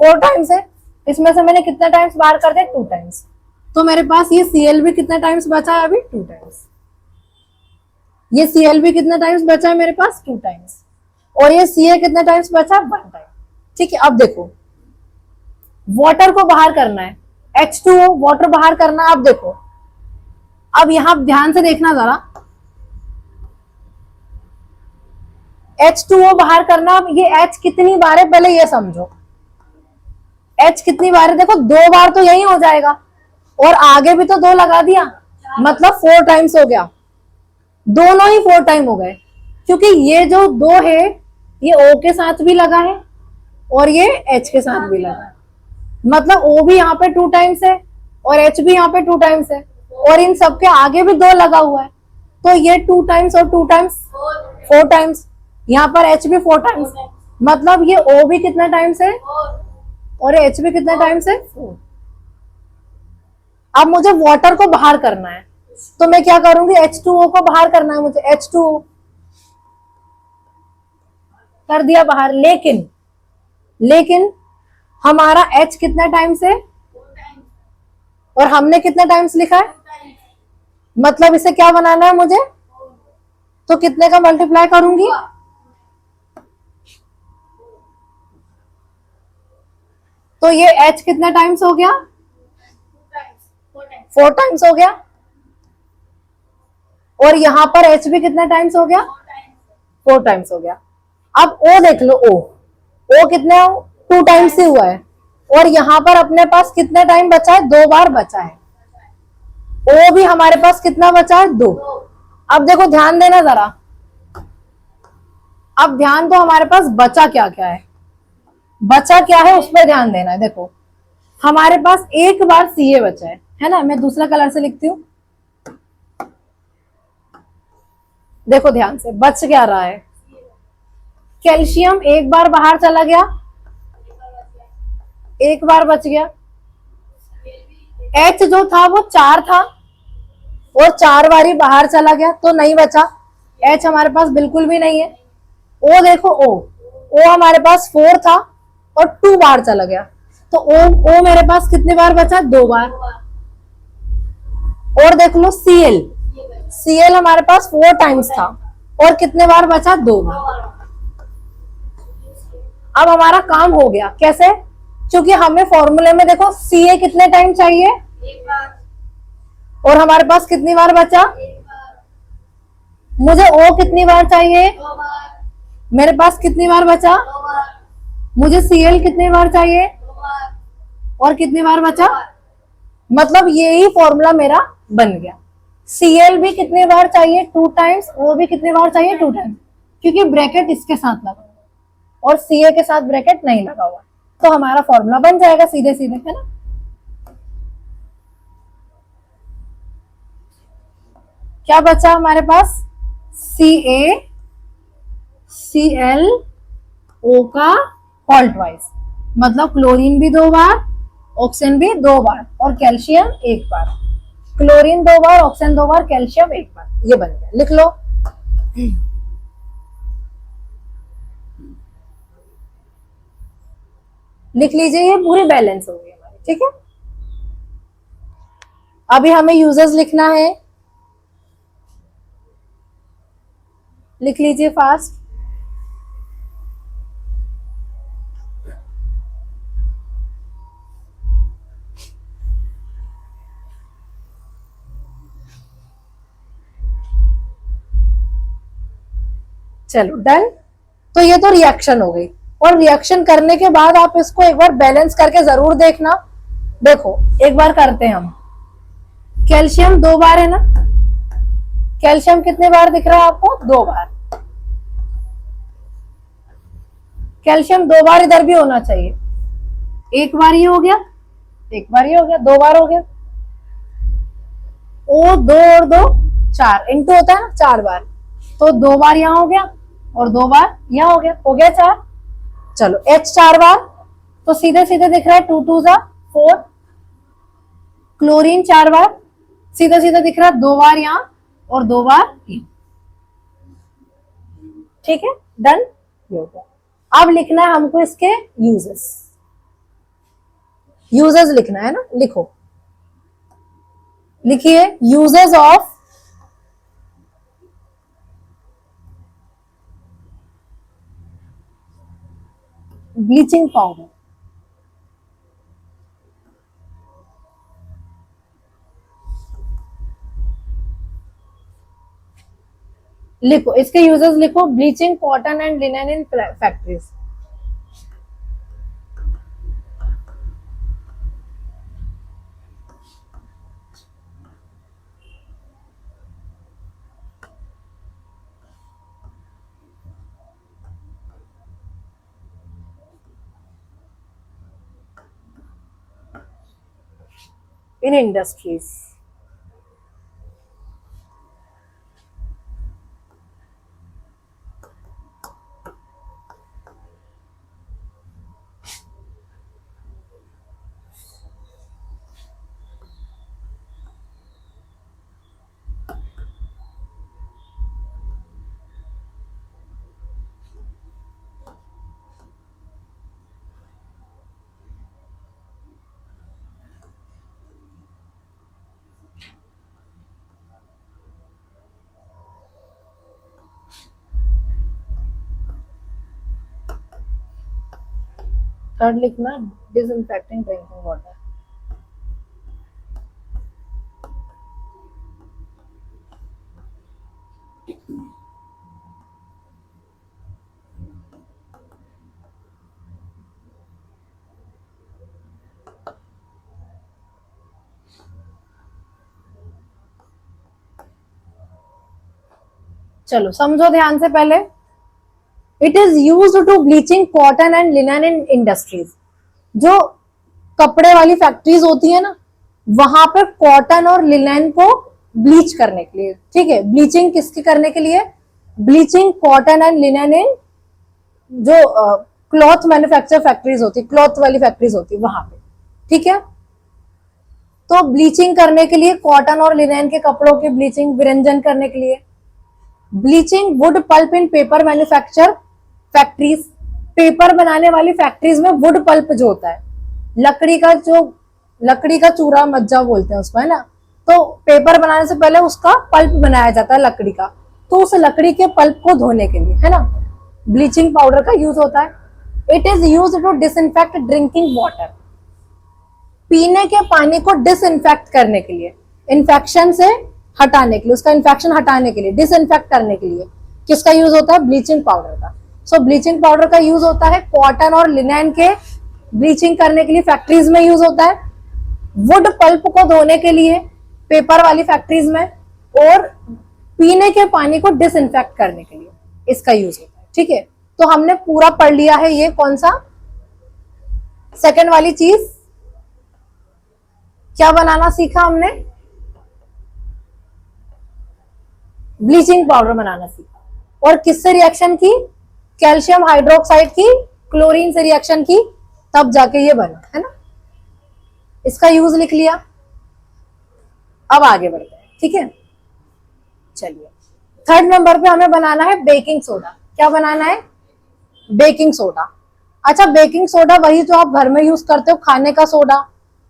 4 टाइम्स है, इसमें से मैंने कितने टाइम्स बाहर कर दिया, 2 टाइम्स। तो मेरे पास ये Cl भी कितने टाइम्स बचा है अभी, 2 टाइम्स। ये Cl भी कितने टाइम्स बचा है मेरे पास, 2 टाइम्स। और ये Ca कितने टाइम्स बचा, 1 टाइम, ठीक है। अब देखो वाटर को बाहर करना है, H2O वाटर बाहर करना है। अब देखो, अब यहां ध्यान से देखना जरा, H2O बाहर करना। अब ये H कितनी बार है पहले ये समझो, H कितनी बार है, देखो 2 बार तो यही हो जाएगा, और आगे भी तो 2 लगा दिया, मतलब 4 टाइम्स हो गया, दोनों ही 4 टाइम हो गए, क्योंकि ये जो 2 है ये O के साथ भी लगा है और ये H के साथ भी लगा है, मतलब O भी यहाँ पे 2 टाइम्स है और H भी यहाँ पे 2 टाइम्स है, और इन सबके आगे भी 2 लगा हुआ है, तो ये 2 टाइम्स और 2 टाइम्स 4 टाइम्स, यहाँ पर H भी 4 टाइम्स, मतलब ये O भी कितना टाइम्स है और H भी कितना टाइम्स है, 4। अब मुझे वाटर को बाहर करना है, तो मैं क्या करूंगी, H2O को बाहर करना है मुझे, H2O कर दिया बाहर, लेकिन हमारा H कितना टाइम्स है और हमने कितना टाइम्स लिखा है, मतलब इसे क्या बनाना है मुझे, तो कितने का मल्टीप्लाई करूंगी, तो ये H कितना टाइम्स हो गया, 4 टाइम्स हो गया। और यहाँ पर एच भी कितने टाइम्स हो गया, 4 टाइम्स हो गया। अब ओ देख लो, ओ कितने, 2 टाइम्स ही हुआ है। और यहाँ पर अपने पास कितने टाइम बचा है, 2 बार बचा है। ओ भी हमारे पास कितना बचा है, 2। अब देखो ध्यान देना जरा, अब ध्यान तो हमारे पास बचा क्या क्या है, बचा क्या है उस पर ध्यान देना है। देखो हमारे पास एक बार सी ए बचा है ना, मैं दूसरा कलर से लिखती हूँ। देखो ध्यान से, बच क्या रहा है, कैल्शियम एक बार बाहर चला गया, एक बार बच गया। एच जो था वो 4 था और 4 बारी बाहर चला गया तो नहीं बचा, एच हमारे पास बिल्कुल भी नहीं है। ओ देखो, ओ हमारे पास 4 था और 2 बार चला गया, तो ओ मेरे पास कितनी बार बचा, 2 बार। और देख लो सीएल, सीएल हमारे पास 4 टाइम्स था और कितने बार बचा, 2 बार। अब हमारा काम हो गया, कैसे, क्योंकि हमें फॉर्मूले में देखो सी ए कितने टाइम चाहिए, और हमारे पास कितनी बार बचा, मुझे ओ कितनी बार चाहिए, मेरे पास कितनी बार बचा, मुझे सी एल कितनी बार चाहिए और कितनी बार बचा। मतलब यही फॉर्मूला मेरा बन गया। सी एल भी कितनी बार चाहिए, 2 टाइम्स, ओ भी कितनी बार चाहिए, 2 टाइम्स, क्योंकि ब्रैकेट इसके साथ लगा और सी ए के साथ ब्रैकेट नहीं लगा हुआ, तो हमारा फॉर्मूला बन जाएगा सीधे सीधे, है ना। क्या बचा हमारे पास, सी ए सी एल ओ का हॉल्ट वाइज, मतलब क्लोरीन भी 2 बार, ऑक्सीजन भी 2 बार और कैल्शियम 1 बार। क्लोरीन 2 बार, ऑक्सीजन 2 बार, कैल्शियम 1 बार, ये बन गया, लिख लो। लिख लीजिए, ये पूरी बैलेंस हो गई हमारी, ठीक है। अभी हमें यूजर्स लिखना है, लिख लीजिए फास्ट। चलो डन। तो ये तो रिएक्शन हो गई, और रिएक्शन करने के बाद आप इसको एक बार बैलेंस करके जरूर देखना। देखो एक बार करते हैं हम, कैल्शियम 2 बार है ना, कैल्शियम कितने बार दिख रहा है आपको, 2 बार। कैल्शियम 2 बार इधर भी होना चाहिए, एक बार ये हो गया, एक बार ये हो गया, 2 बार हो गया। ओ 2 और 2 4, इंटू होता है ना 4 बार, तो 2 बार यहाँ हो गया और 2 बार यहाँ हो गया 4। चलो H 4 बार, तो सीधे सीधे दिख रहा है 2 2 जा 4। क्लोरीन 4 बार, सीधे सीधे दिख रहा है 2 बार यहाँ और 2 बार यहाँ, ठीक है डन, ये हो गया। अब लिखना है हमको इसके यूजेस, यूजेस लिखना है ना, लिखो, लिखिए यूजेस ऑफ ब्लीचिंग पाउडर। लिखो इसके यूजेस, लिखो bleaching cotton and linen in factories. In industries, third लिखना डिसइंफेक्टिंग ड्रिंकिंग वाटर। चलो समझो ध्यान से पहले। It is use to bleaching cotton and linen in industries. जो कपड़े वाली फैक्ट्रीज होती है ना, वहां पे कॉटन और लिनन को ब्लीच करने के लिए, ठीक है। ब्लीचिंग किसकी करने के लिए? ब्लीचिंग कॉटन एंड लिनन इन जो क्लॉथ मैन्युफैक्चर फैक्ट्रीज होती, क्लॉथ वाली फैक्ट्रीज होती वहां पे, ठीक है। तो ब्लीचिंग करने के लिए, कॉटन और लिनन के कपड़ों की ब्लीचिंग, विरंजन करने के लिए। ब्लीचिंग वुड पल्प इन पेपर मैन्युफैक्चर फैक्ट्रीज। पेपर बनाने वाली फैक्ट्रीज में वुड पल्प जो होता है, लकड़ी का चूरा मज्जा बोलते हैं उसको, है ना। तो पेपर बनाने से पहले उसका पल्प बनाया जाता है लकड़ी का, तो उस लकड़ी के पल्प को धोने के लिए, है ना, ब्लीचिंग पाउडर का यूज होता है। It is use to disinfect drinking water. पीने के पानी को डिसइंफेक्ट करने के लिए, इन्फेक्शन से हटाने के लिए, उसका इन्फेक्शन हटाने के लिए, डिसइंफेक्ट करने के लिए किसका यूज होता है? ब्लीचिंग पाउडर का। सो ब्लीचिंग पाउडर का यूज होता है कॉटन और लिनन के ब्लीचिंग करने के लिए, फैक्ट्रीज में यूज होता है। वुड पल्प को धोने के लिए पेपर वाली फैक्ट्रीज में, और पीने के पानी को डिसइंफेक्ट करने के लिए इसका यूज होता है, ठीक है। तो हमने पूरा पढ़ लिया है ये कौन सा सेकंड वाली चीज, क्या बनाना सीखा हमने? ब्लीचिंग पाउडर बनाना सीखा। और किससे रिएक्शन की? कैल्शियम हाइड्रोक्साइड की क्लोरीन से रिएक्शन की, तब जाके ये बना, है ना। इसका यूज लिख लिया। अब आगे बढ़ते हैं, ठीक है। चलिए थर्ड नंबर पे हमें बनाना है बेकिंग सोडा। क्या बनाना है? Baking soda. अच्छा, बेकिंग सोडा वही जो आप घर में यूज करते हो, खाने का सोडा,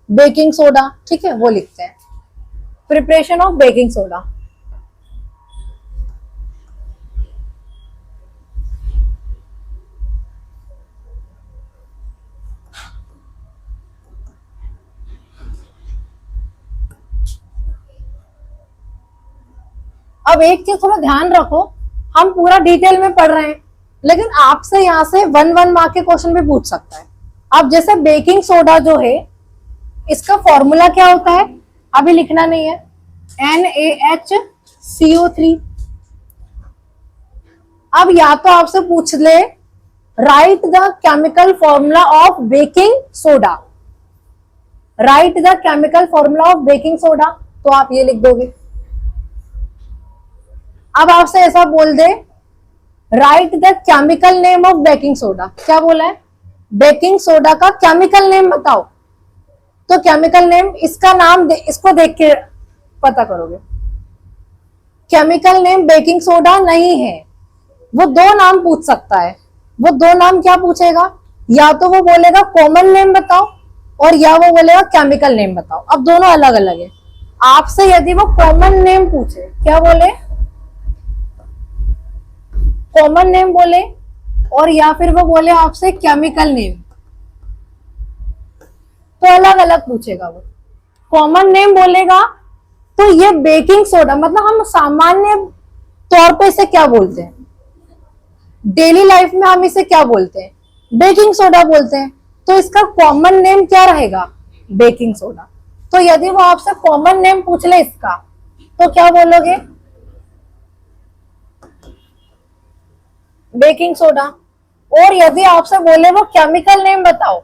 बेकिंग सोडा, ठीक है, वो लिखते हैं। Preparation of baking soda. अब एक चीज थोड़ा ध्यान रखो, हम पूरा डिटेल में पढ़ रहे हैं, लेकिन आपसे यहाँ से 1 मार्क के क्वेश्चन भी पूछ सकता है। अब जैसे बेकिंग सोडा जो है, इसका फॉर्मूला क्या होता है? अभी लिखना नहीं है, NaHCO3। अब या तो आपसे पूछ ले, write the chemical formula of baking soda, write the chemical formula of baking soda, तो आप ये लिख दोगे। अब आपसे ऐसा बोल दे, write the chemical name of baking soda, क्या बोला है? बेकिंग सोडा का केमिकल नेम बताओ। तो केमिकल नेम, इसका नाम इसको देख के पता करोगे। केमिकल नेम बेकिंग सोडा नहीं है, वो दो नाम पूछ सकता है। वो दो नाम क्या पूछेगा? या तो वो बोलेगा कॉमन नेम बताओ, और या वो बोलेगा केमिकल नेम बताओ। अब दोनों अलग अलग है। आपसे यदि वो कॉमन नेम पूछे, क्या बोले? कॉमन नेम बोले, और या फिर वो बोले आपसे केमिकल नेम, तो अलग अलग पूछेगा। वो कॉमन नेम बोलेगा तो ये बेकिंग सोडा, मतलब हम सामान्य तौर पे इसे क्या बोलते हैं, डेली लाइफ में हम इसे क्या बोलते हैं? बेकिंग सोडा बोलते हैं। तो इसका कॉमन नेम क्या रहेगा? Baking soda. तो यदि वो आपसे कॉमन नेम पूछ ले इसका, तो क्या बोलोगे? Baking soda. और यदि आपसे बोले वो केमिकल नेम बताओ,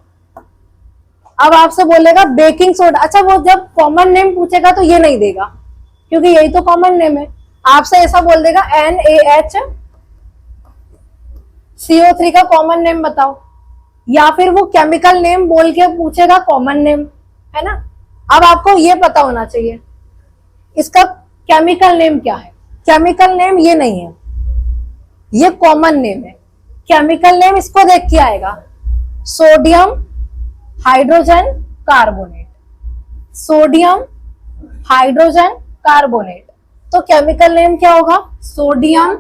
अब आपसे बोलेगा बेकिंग सोडा। अच्छा, वो जब कॉमन नेम पूछेगा तो ये नहीं देगा, क्योंकि यही तो कॉमन नेम है। आपसे ऐसा बोल देगा NaHCO3 का कॉमन नेम बताओ, या फिर वो केमिकल नेम बोल के पूछेगा कॉमन नेम, है ना। अब आपको ये पता होना चाहिए इसका केमिकल नेम क्या है। केमिकल नेम ये नहीं है, ये कॉमन नेम है। केमिकल नेम इसको देख के आएगा, sodium hydrogen carbonate, sodium hydrogen carbonate. तो केमिकल नेम क्या होगा? Sodium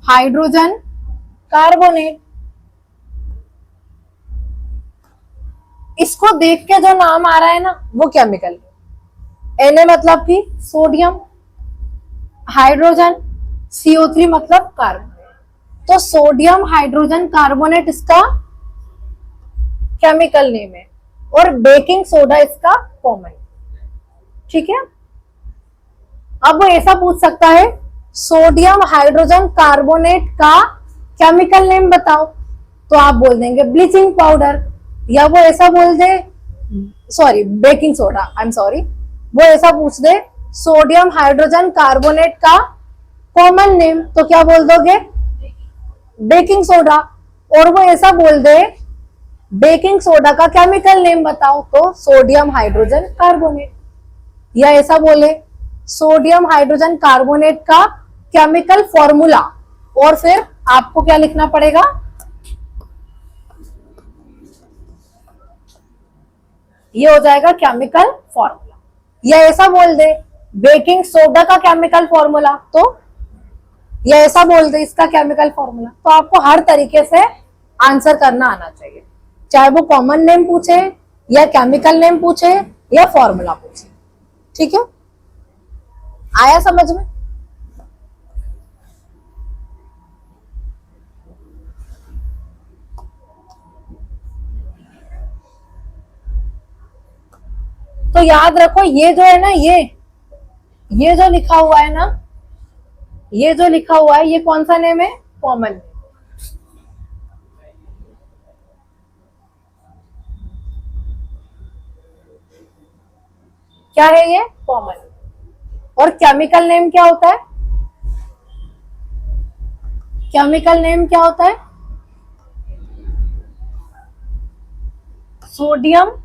hydrogen carbonate. इसको देख के जो नाम आ रहा है ना, वो केमिकल। Na मतलब कि सोडियम, हाइड्रोजन, CO3 मतलब कार्बन। तो सोडियम हाइड्रोजन कार्बोनेट इसका केमिकल नेम है, और बेकिंग सोडा इसका कॉमन, ठीक है। अब वो ऐसा पूछ सकता है सोडियम हाइड्रोजन कार्बोनेट का केमिकल नेम बताओ, तो आप बोल देंगे ब्लीचिंग पाउडर। या वो ऐसा बोल दे, sorry baking soda, I am sorry, वो ऐसा पूछ दे सोडियम हाइड्रोजन कार्बोनेट का कॉमन नेम, तो क्या बोल दोगे? Baking soda. और वो ऐसा बोल दे बेकिंग सोडा का केमिकल नेम बताओ, तो सोडियम हाइड्रोजन कार्बोनेट। या ऐसा बोले सोडियम हाइड्रोजन कार्बोनेट का केमिकल फॉर्मूला, और फिर आपको क्या लिखना पड़ेगा? ये हो जाएगा केमिकल फॉर्मूला। या ऐसा बोल दे बेकिंग सोडा का केमिकल फॉर्मूला, तो या ऐसा बोल दे इसका केमिकल फॉर्मूला। तो आपको हर तरीके से आंसर करना आना चाहिए, चाहे वो कॉमन नेम पूछे या केमिकल नेम पूछे या फॉर्मूला पूछे। ठीक है, आया समझ में? तो याद रखो ये जो है ना, ये जो लिखा हुआ है ना, ये जो लिखा हुआ है ये कौन सा नेम है? कॉमन। क्या है ये? कॉमन। और केमिकल नेम क्या होता है? केमिकल नेम क्या होता है? सोडियम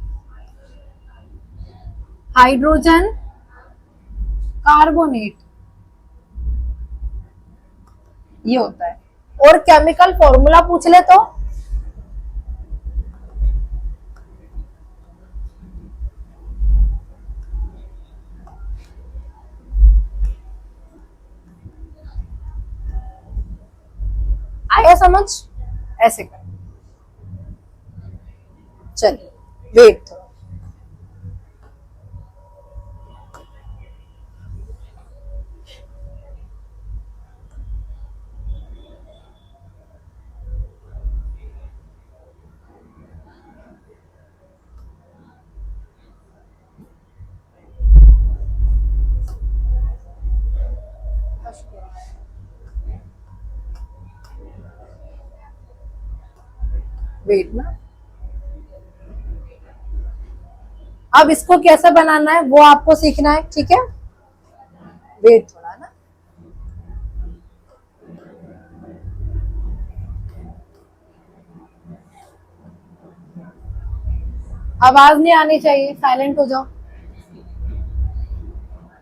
हाइड्रोजन कार्बोनेट, ये होता है। और केमिकल फॉर्मूला पूछ ले तो आया समझ? ऐसे कर, चलिए वेट थोड़ा। वेट ना, अब इसको कैसे बनाना है वो आपको सीखना है। ठीक है, वेट थोड़ा ना। आवाज नहीं आनी चाहिए, साइलेंट हो जाओ।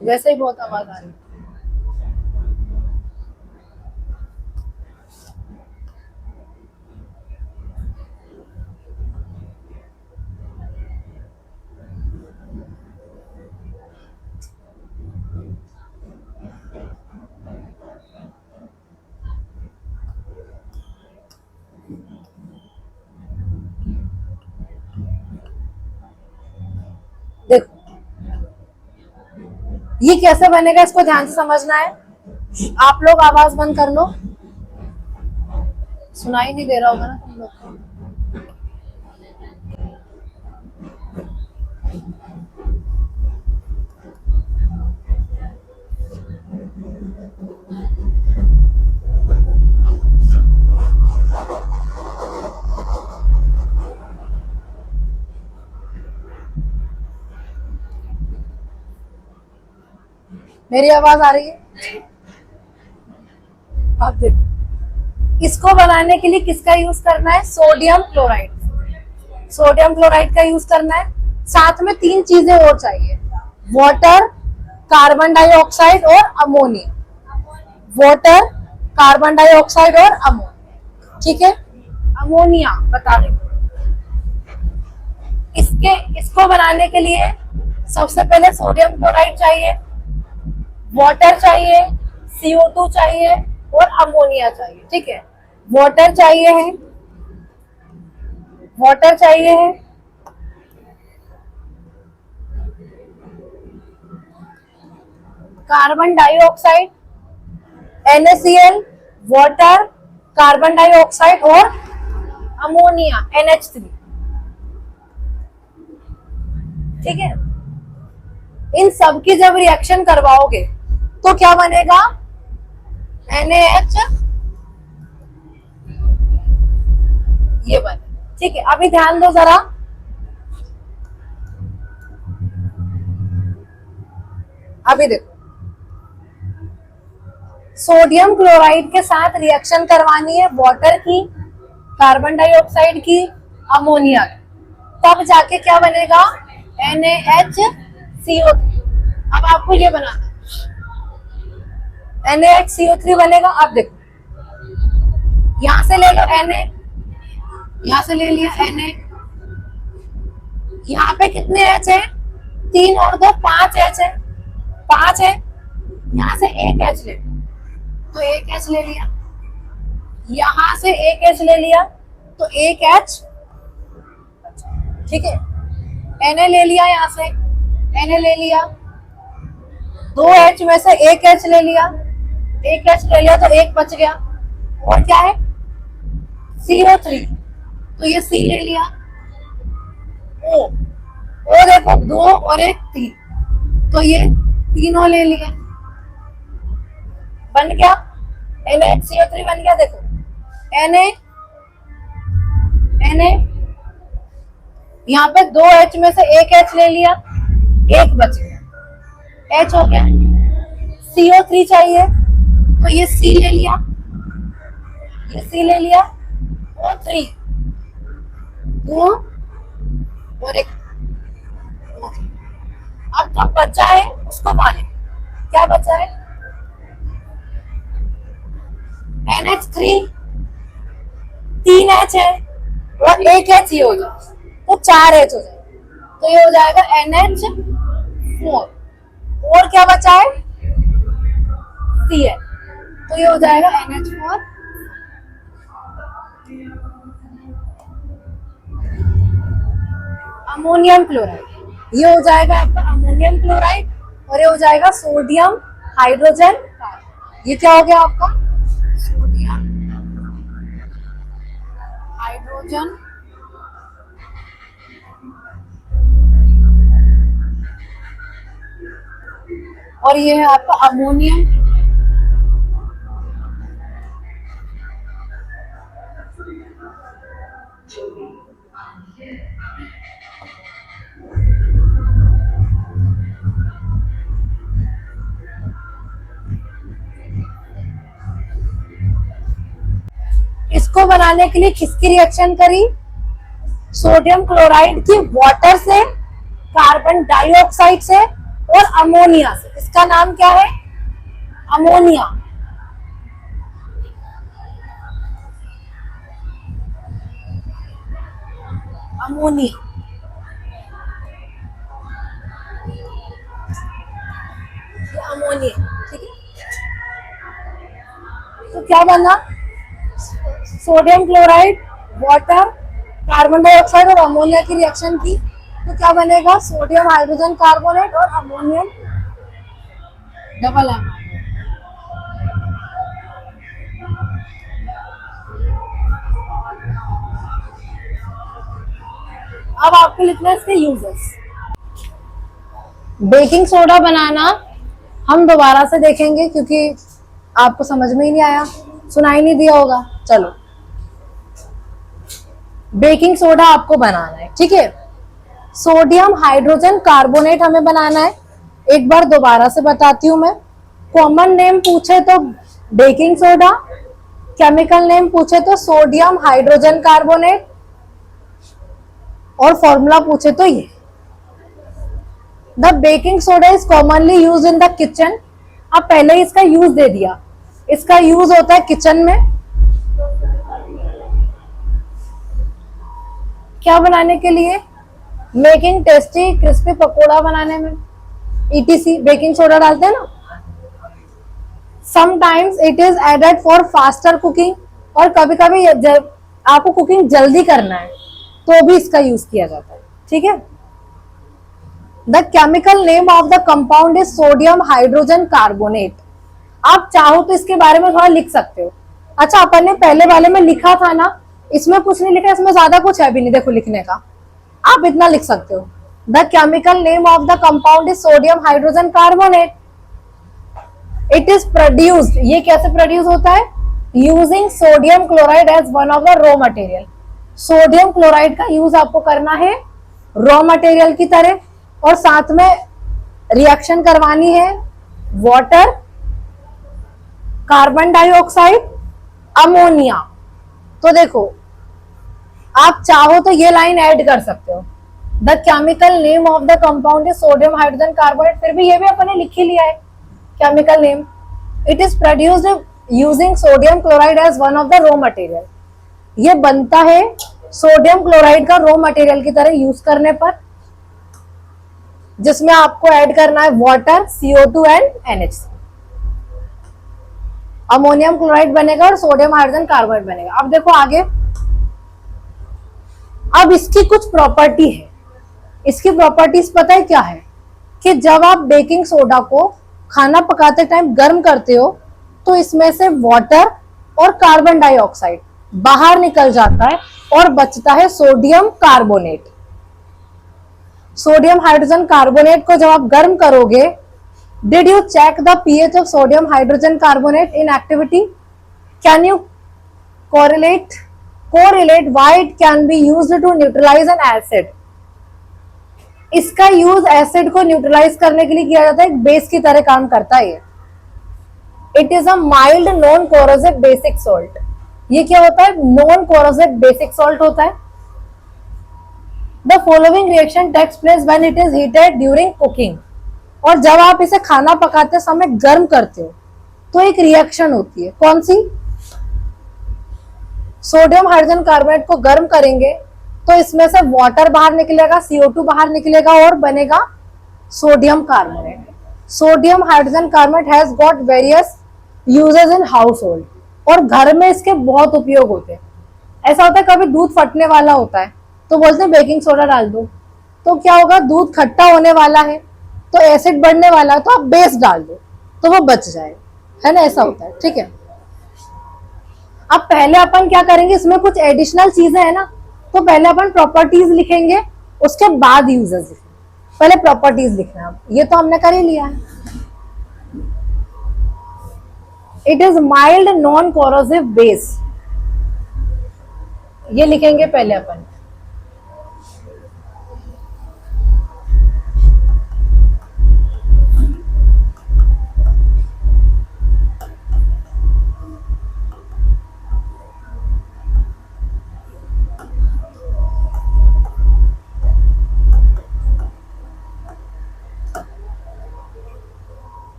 वैसे ही बहुत आवाज आ रही है। देखो ये कैसे बनेगा, इसको ध्यान से समझना है। आप लोग आवाज बंद कर लो, सुनाई नहीं दे रहा होगा ना तुम लोग को। मेरी आवाज आ रही है? आप देखो इसको बनाने के लिए किसका यूज करना है? Sodium chloride. सोडियम क्लोराइड का यूज करना है। साथ में तीन चीजें और चाहिए, वाटर, कार्बन डाइऑक्साइड और अमोनिया। वाटर, कार्बन डाइऑक्साइड और अमोनिया। ठीक है, अमोनिया बता दे। इसको बनाने के लिए सबसे पहले सोडियम क्लोराइड चाहिए, वाटर चाहिए, CO2 चाहिए और अमोनिया चाहिए। ठीक है, वाटर चाहिए है, वाटर चाहिए है, carbon dioxide, NaCl, water, carbon dioxide और अमोनिया NH3। ठीक है, इन सब की जब रिएक्शन करवाओगे तो क्या बनेगा, NaH ये बने। ठीक है, अभी ध्यान दो जरा, अभी देखो, सोडियम क्लोराइड के साथ रिएक्शन करवानी है वाटर की, कार्बन डाइऑक्साइड की, अमोनिया की, तब जाके क्या बनेगा, NaHCO3। अब आपको ये बनाना है, NaHCO3 बनेगा। अब देखो, यहां से ले लो Na, यहां से ले लिया Na, यहाँ पे कितने H है, 3 और 2 5 H है, 5 है, यहां से एक H ले, तो एक H ले लिया, यहां से एक H ले लिया, तो एक H, ठीक है, Na ले लिया, यहां से Na ले लिया, 2 H में से एक H ले लिया, एक H ले लिया, तो एक बच गया, और क्या है, CO3, तो ये C ले लिया, O देखो 2 और 1 3, तो ये तीनों ले लिया, बन गया NaHCO3 बन गया। देखो Na, यहाँ पे 2 H में से एक H ले लिया, एक बच गया, H हो गया, CO3 चाहिए, तो ये C ले लिया, ये C ले लिया, और 3, 2 और 1, अब जो बचा है उसको माने, क्या बचा है, NH3, 3 H है और एक H ये हो जाए, तो 4 H हो जाए, तो ये हो जाएगा NH4, और क्या बचा है, Cl, तो ये हो जाएगा NH4। अमोनियम क्लोराइड, ये हो जाएगा आपका अमोनियम क्लोराइड, और ये हो जाएगा सोडियम हाइड्रोजन, ये क्या हो गया आपका, सोडियम हाइड्रोजन और ये है आपका अमोनियम। इसको बनाने के लिए किसकी रिएक्शन करी, सोडियम क्लोराइड की वाटर से, कार्बन डाइऑक्साइड से और अमोनिया से। इसका नाम क्या है, अमोनिया। अमोनिया, अमोनिया, ठीक है। तो क्या बना, sodium chloride, water, carbon dioxide और अमोनिया की रिएक्शन की, तो क्या बनेगा, सोडियम हाइड्रोजन कार्बोनेट और अमोनियम डबल एमाइड। अब आपको लिखना है इसके यूजेस। बेकिंग सोडा बनाना हम दोबारा से देखेंगे क्योंकि आपको समझ में ही नहीं आया, सुनाई नहीं दिया होगा। चलो, बेकिंग सोडा आपको बनाना है, ठीक है। सोडियम हाइड्रोजन कार्बोनेट हमें बनाना है। एक बार दोबारा से बताती हूं मैं। कॉमन नेम पूछे तो बेकिंग सोडा, केमिकल नेम पूछे तो सोडियम हाइड्रोजन कार्बोनेट, और फॉर्मूला पूछे तो ये। The baking soda is commonly use in the kitchen. अब पहले ही इसका यूज दे दिया। इसका यूज होता है किचन में, क्या बनाने के लिए, मेकिंग टेस्टी क्रिस्पी पकोड़ा बनाने में, ETC बेकिंग सोडा डालते हैं ना। Sometimes it is added for faster cooking, और कभी कभी आपको कुकिंग जल्दी करना है तो भी इसका यूज किया जाता है, ठीक है। The chemical name of the compound is sodium hydrogen carbonate. आप चाहो तो इसके बारे में थोड़ा लिख सकते हो। अच्छा, अपन ने पहले वाले में लिखा था ना, इसमें कुछ नहीं लिखा, इसमें ज्यादा कुछ है भी नहीं, देखो लिखने का। आप इतना लिख सकते हो, the chemical name of the compound is sodium hydrogen carbonate. It is produced, ये कैसे प्रोड्यूस होता है? Using sodium chloride as one of the raw material. Sodium chloride का यूज आपको करना है रॉ मटेरियल की तरह, और साथ में रिएक्शन करवानी है वाटर, कार्बन डाइऑक्साइड, अमोनिया। तो देखो, आप चाहो तो ये लाइन ऐड कर सकते हो, the chemical name of the compound is sodium hydrogen carbonate, फिर भी ये भी अपने लिख ही लिया है chemical name. It is produced using sodium chloride as one of the raw material. ये बनता है सोडियम क्लोराइड का रॉ मटेरियल की तरह यूज करने पर, जिसमें आपको ऐड करना है water, CO2 and NH। Ammonium chloride बनेगा और सोडियम हाइड्रोजन कार्बोनेट बनेगा। अब देखो आगे, अब इसकी कुछ प्रॉपर्टी है। इसकी प्रॉपर्टीज पता है क्या है? कि जब आप बेकिंग सोडा को खाना पकाते टाइम गर्म करते हो तो इसमें से वाटर और कार्बन डाइऑक्साइड बाहर निकल जाता है और बचता है sodium carbonate. Sodium hydrogen carbonate को जब आप गर्म करोगे, did you check the pH of sodium hydrogen carbonate in activity? Can you correlate why it can be used to neutralize an acid? इसका यूज एसिड को न्यूट्रलाइज करने के लिए किया जाता है, एक बेस की तरह काम करता है ये। It is a mild non corrosive basic salt. ये क्या होता है? नॉन कोरोसिव बेसिक सॉल्ट होता है। The following reaction takes place when it is heated during cooking. और जब आप इसे खाना पकाते समय गर्म करते हो तो एक रिएक्शन होती है, कौन सी? सोडियम हाइड्रोजन कार्बोनेट को गर्म करेंगे तो इसमें से वाटर बाहर निकलेगा, CO2 बाहर निकलेगा और बनेगा sodium carbonate. Sodium hydrogen carbonate has got various uses in house hold, और घर में इसके बहुत उपयोग होते हैं। ऐसा होता है कभी दूध फटने वाला होता है तो बोलते हैं बेकिंग सोडा डाल दो, तो क्या होगा? दूध खट्टा होने वाला है तो एसिड बढ़ने वाला है, तो आप बेस डाल दो तो वो बच जाए, है ना? ऐसा होता है, ठीक है। अब पहले अपन क्या करेंगे, इसमें कुछ एडिशनल चीजें है ना, तो पहले अपन प्रॉपर्टीज लिखेंगे, उसके बाद यूजेस लिखेंगे। पहले प्रॉपर्टीज लिखना है, ये तो हमने कर ही लिया है। It is mild non corrosive base, ये लिखेंगे पहले अपन।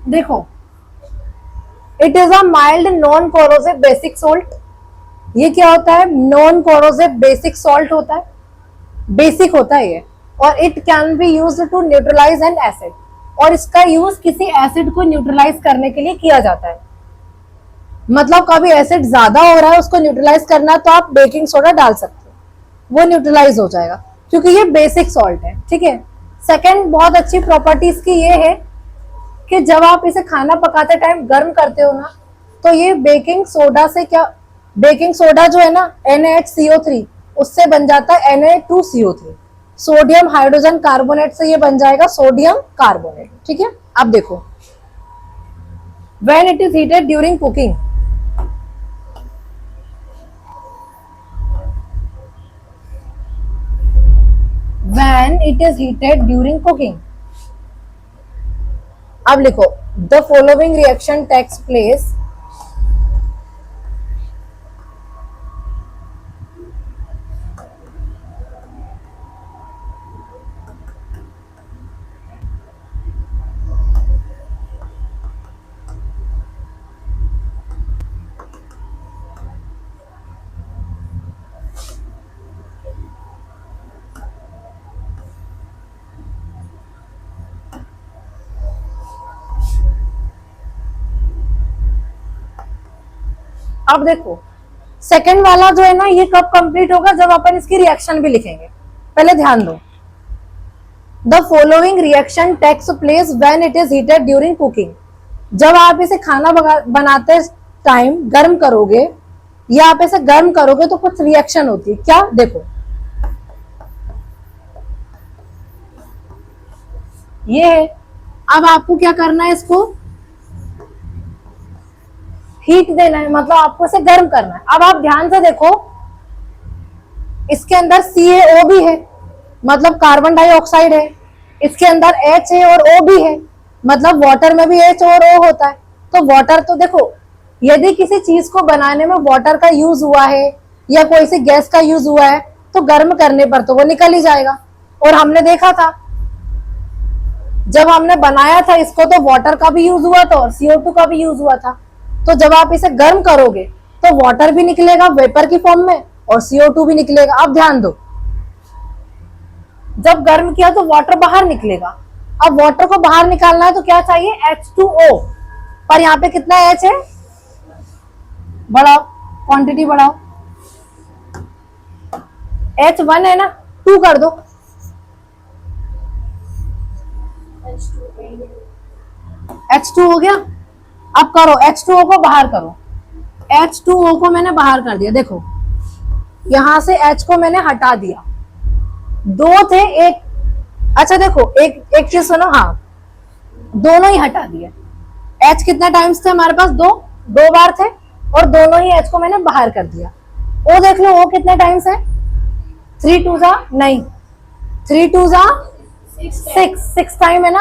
देखो, it is a mild non corrosive basic salt. ये क्या होता है? नॉन कोरोसिव बेसिक सॉल्ट होता है, बेसिक होता है ये। और it can be used to neutralize an acid, और इसका यूज किसी एसिड को न्यूट्रलाइज करने के लिए किया जाता है। मतलब कभी एसिड ज्यादा हो रहा है, उसको न्यूट्रलाइज करना है तो आप बेकिंग सोडा डाल सकते हो, वो न्यूट्रलाइज हो जाएगा, क्योंकि ये बेसिक सॉल्ट है, ठीक है। सेकेंड बहुत अच्छी प्रॉपर्टी इसकी ये है कि जब आप इसे खाना पकाते टाइम गर्म करते हो ना, तो ये बेकिंग सोडा से क्या, बेकिंग सोडा जो है ना NaHCO3, उससे बन जाता है Na2CO3। सोडियम हाइड्रोजन कार्बोनेट से ये बन जाएगा सोडियम कार्बोनेट, ठीक है। अब देखो, when it is heated during cooking, when it is heated during cooking, अब लिखो, the following reaction takes place अब देखो, सेकंड वाला जो है ना, ये कब कंप्लीट होगा, जब अपन इसकी रिएक्शन भी लिखेंगे। पहले ध्यान दो, the following reaction takes place when it is heated during cooking. जब आप इसे खाना बनाते टाइम गर्म करोगे या आप इसे गर्म करोगे तो कुछ रिएक्शन होती है। क्या, देखो ये है। अब आपको क्या करना है, इसको हीट देना है, मतलब आपको इसे गर्म करना है। अब आप ध्यान से देखो, इसके अंदर CaO भी है, मतलब कार्बन डाइऑक्साइड है, इसके अंदर H है और O भी है, मतलब वाटर में भी H और O होता है। तो वाटर तो देखो, यदि किसी चीज को बनाने में वाटर का यूज हुआ है या कोई सी गैस का यूज हुआ है तो गर्म करने पर तो वो निकल ही जाएगा। और हमने देखा था जब हमने बनाया था इसको, तो वाटर का भी यूज हुआ था और CO2 का भी यूज हुआ था। तो जब आप इसे गर्म करोगे तो वाटर भी निकलेगा वेपर की फॉर्म में और CO2 भी निकलेगा। अब ध्यान दो, जब गर्म किया तो वाटर बाहर निकलेगा। अब वाटर को बाहर निकालना है तो क्या चाहिए, H2O। पर यहाँ पे कितना H है, बढ़ाओ, क्वांटिटी बढ़ाओ, H1 है ना, 2 कर दो। H2 हो गया। अब करो, H2O को बाहर करो। H2O को मैंने बाहर कर दिया, देखो यहां से H को मैंने हटा दिया। 2 थे, एक, अच्छा देखो एक चीज सुनो, हाँ दोनों ही हटा दिए। H कितना टाइम्स थे हमारे पास, 2 बार थे, और दोनों ही H को मैंने बाहर कर दिया। O देख लो, O कितने टाइम्स है, 3 2 नहीं, 3 2 6 टाइम है ना,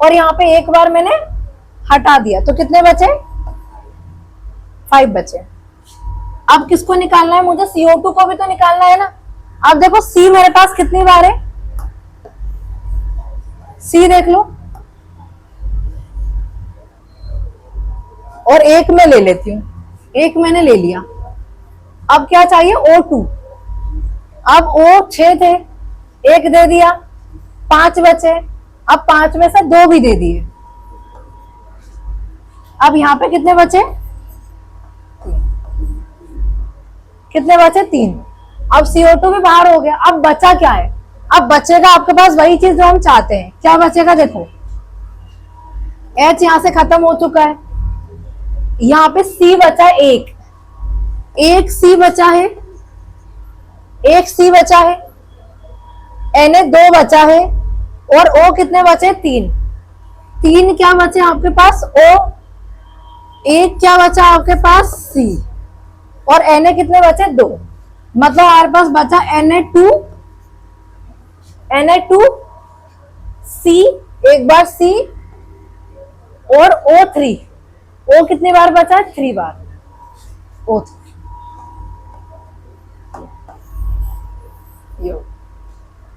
और यहाँ पे एक बार मैंने हटा दिया तो कितने बचे, 5 बचे। अब किसको निकालना है मुझे, CO2 को भी तो निकालना है ना। अब देखो C मेरे पास कितनी बार है, C देख लो, और एक मैं ले लेती हूँ, एक मैंने ले लिया। अब क्या चाहिए, O2। अब O 6 थे, एक दे दिया, 5 बचे। अब 5 में से 2 भी दे दिए। अब यहाँ पे कितने बचे, कितने बचे, 3। अब CO2 भी बाहर हो गया। अब बचा क्या है, अब बचेगा आपके पास वही चीज जो हम चाहते हैं। क्या बचेगा, देखो H यहां से खत्म हो चुका है, यहाँ पे C बचा है, एक C बचा है, एक C बचा है, Na 2 बचा है, और O कितने बचे, 3 क्या बचे आपके पास, O, एक क्या बचा आपके पास, C, और Na कितने बचे, 2। मतलब हमारे पास बचा Na2 C, एक बार C, और O3। O कितनी बार बचा, 3 बार, O3।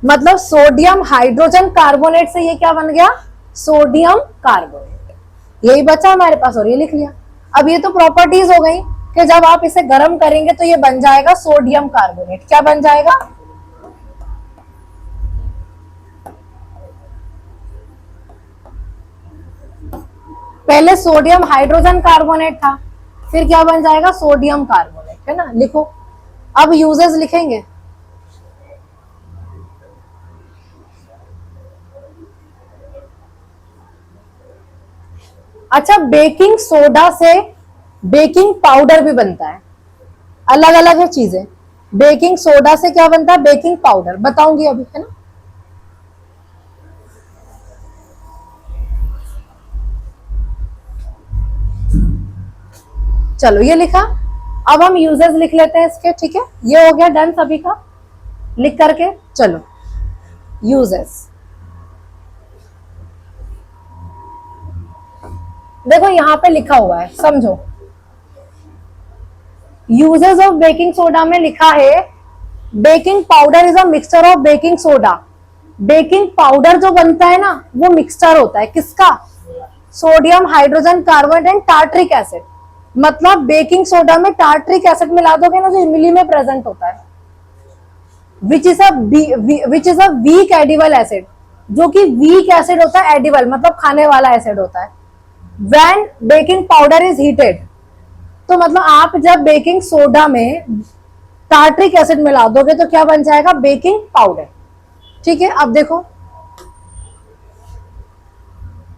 मतलब सोडियम हाइड्रोजन कार्बोनेट से ये क्या बन गया, सोडियम कार्बोनेट। यही बचा हमारे पास और ये लिख लिया। अब ये तो प्रॉपर्टीज हो गई कि जब आप इसे गर्म करेंगे तो ये बन जाएगा सोडियम कार्बोनेट। क्या बन जाएगा, पहले सोडियम हाइड्रोजन कार्बोनेट था, फिर क्या बन जाएगा, सोडियम कार्बोनेट, है ना। लिखो, अब यूजेस लिखेंगे। अच्छा, बेकिंग सोडा से बेकिंग पाउडर भी बनता है, अलग अलग है चीजें। बेकिंग सोडा से क्या बनता है, बेकिंग पाउडर, बताऊंगी अभी, है ना। चलो ये लिखा। अब हम यूजेस लिख लेते हैं इसके, ठीक है। ये हो गया डन सभी का लिख करके। चलो यूजेस, देखो यहां पे लिखा हुआ है, समझो। यूजेस ऑफ बेकिंग सोडा में लिखा है, baking powder is a mixture of baking soda. Baking powder जो बनता है ना, वो मिक्सचर होता है किसका, sodium hydrogen carbonate and tartaric acid. मतलब बेकिंग सोडा में टार्ट्रिक एसिड मिला दोगे ना, जो इमली में प्रेजेंट होता है, which is a weak edible acid, जो कि वीक एसिड होता है, एडिबल मतलब खाने वाला एसिड होता है। When baking powder is heated, तो मतलब आप जब बेकिंग सोडा में टार्ट्रिक एसिड मिला दोगे तो क्या बन जाएगा, बेकिंग पाउडर। ठीक है, अब देखो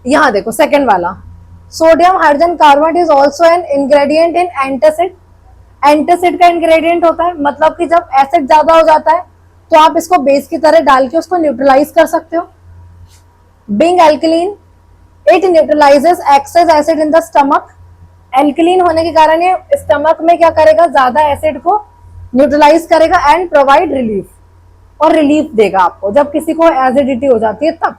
यहां देखो सेकंड वाला, sodium hydrogen carbonate is also an ingredient in antacid. Antacid का इंग्रेडिएंट होता है, मतलब कि जब एसिड ज्यादा हो जाता है तो आप इसको बेस की तरह डाल के उसको न्यूट्रलाइज कर सकते हो। Being alkaline it neutralises excess acid in the stomach. Alkaline होने के कारण ये स्टमक में क्या करेगा, ज्यादा एसिड को न्यूट्रलाइज करेगा एंड प्रोवाइड रिलीफ, और रिलीफ देगा आपको जब किसी को एसिडिटी हो जाती है तब।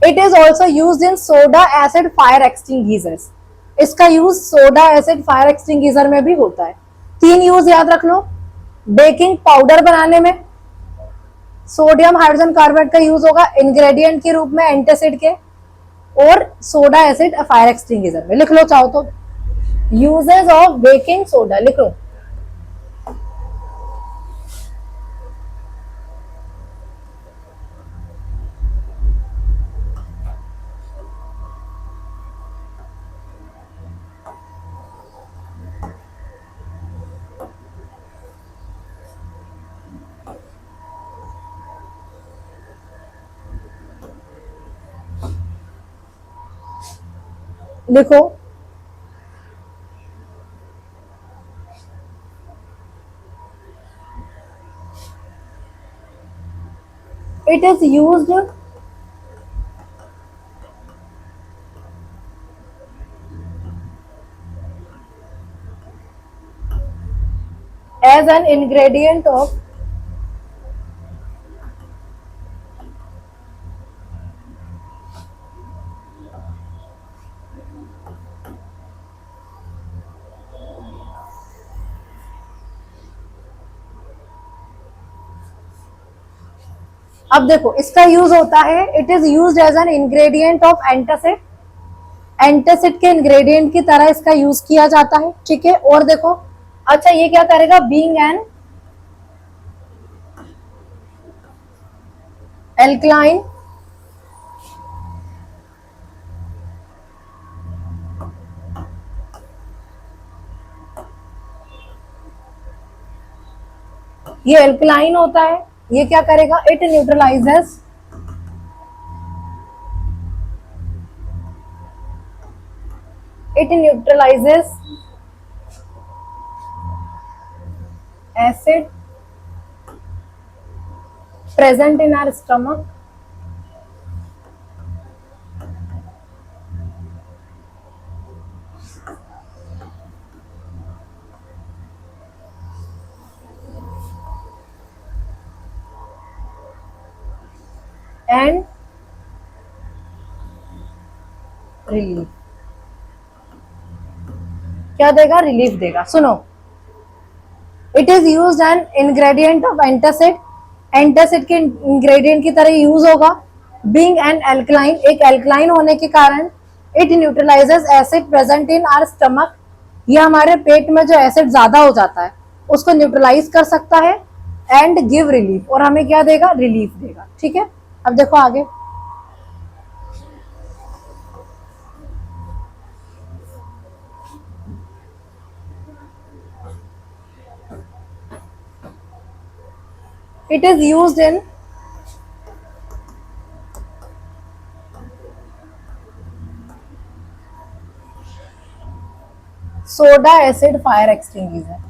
It is also use in soda acid fire extinguishers. इसका use soda acid fire extinguisher में भी होता है। 3 यूज याद रख लो, बेकिंग पाउडर बनाने में सोडियम हाइड्रोजन कार्बोनेट का यूज होगा इंग्रेडिएंट के रूप में एंटासिड के, और सोडा एसिड फायर एक्सटिंग्विशर में। लिख लो चाहो तो, यूजेस ऑफ बेकिंग सोडा लिख लो। लिखो, it is used as an ingredient of अब देखो इसका यूज होता है, it is use as an ingredient of antacid. Antacid के इंग्रेडिएंट की तरह इसका यूज किया जाता है। ठीक है, और देखो अच्छा ये क्या करेगा, बीइंग एन एल्कलाइन ये एल्कलाइन होता है, ये क्या करेगा, it neutralises acid present in our stomach and relief। क्या देगा, रिलीफ देगा। सुनो, it is use an ingredient of antacid. Antacid के इंग्रेडिएंट की तरह यूज होगा। बीइंग एन एल्कलाइन, एक एल्कलाइन होने के कारण it neutralizes acid present in our stomach. ये हमारे पेट में जो एसिड ज्यादा हो जाता है उसको न्यूट्रलाइज कर सकता है एंड गिव रिलीफ, और हमें क्या देगा, रिलीफ देगा। ठीक है, अब देखो आगे, it is used in soda acid fire extinguisher।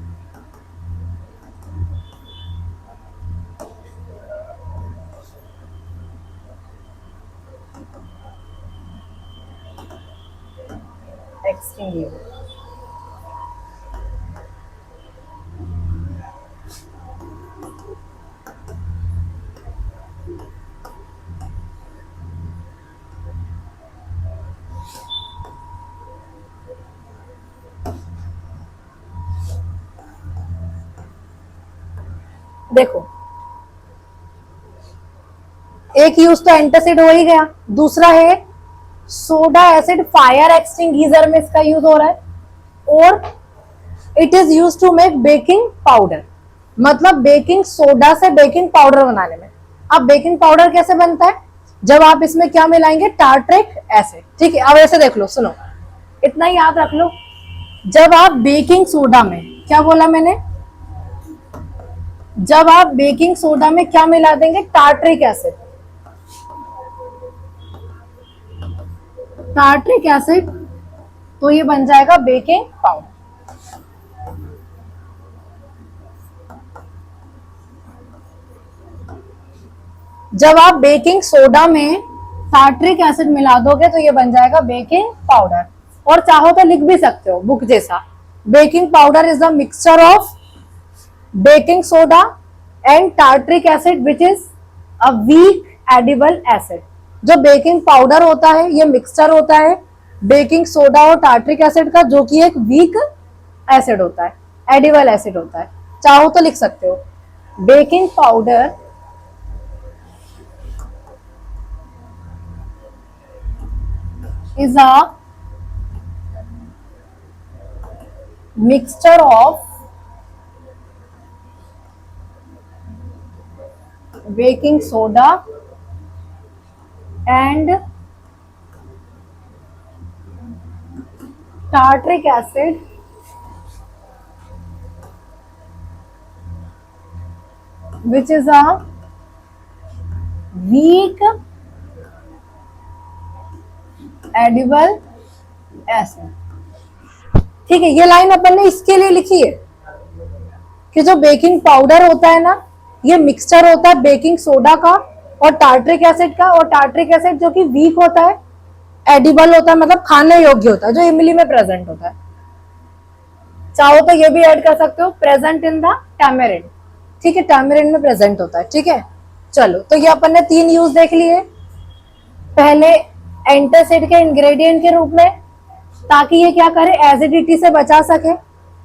extinguisher देखो एक यूज तो एंटासिड हो ही गया, दूसरा है सोडा एसिड फायर एक्सटिंग्विशर में इसका यूज हो रहा है, और it is use to make baking powder. मतलब बेकिंग सोडा से बेकिंग पाउडर बनाने में। अब बेकिंग पाउडर कैसे बनता है, जब आप इसमें क्या मिलाएंगे, टार्ट्रिक एसिड। ठीक है, अब ऐसे देख लो, सुनो इतना ही याद रख लो, जब आप बेकिंग सोडा में, क्या बोला मैंने, जब आप बेकिंग सोडा में क्या मिला देंगे, टार्ट्रिक एसिड, टार्ट्रिक एसिड, तो ये बन जाएगा बेकिंग पाउडर। जब आप बेकिंग सोडा में टार्ट्रिक एसिड मिला दोगे तो ये बन जाएगा बेकिंग पाउडर। और चाहो तो लिख भी सकते हो बुक जैसा, baking powder is the mixture of baking soda and tartaric acid which is a weak edible acid. जो बेकिंग पाउडर होता है ये मिक्सचर होता है बेकिंग सोडा और टार्ट्रिक एसिड का, जो कि एक वीक एसिड होता है, एडिबल एसिड होता है। चाहो तो लिख सकते हो baking powder is a mixture of baking soda and tartric acid which is a weak edible acid। ठीक है, ये लाइन अपन ने इसके लिए लिखी है कि जो बेकिंग पाउडर होता है ना, ये मिक्सचर होता है बेकिंग सोडा का और टार्ट्रिक एसिड का, और टार्ट्रिक एसिड जो कि वीक होता है, एडिबल होता है, मतलब खाने योग्य होता है, जो इमली में प्रेजेंट होता है। चाहो तो ये भी ऐड कर सकते हो प्रेजेंट इन द टैमरिंड, ठीक है, टैमरिंड में प्रेजेंट होता है। ठीक है, चलो तो ये अपन ने 3 यूज देख लिए। पहले एंटासिड के इंग्रेडिएंट के रूप में, ताकि ये क्या करे, एसिडिटी से बचा सके,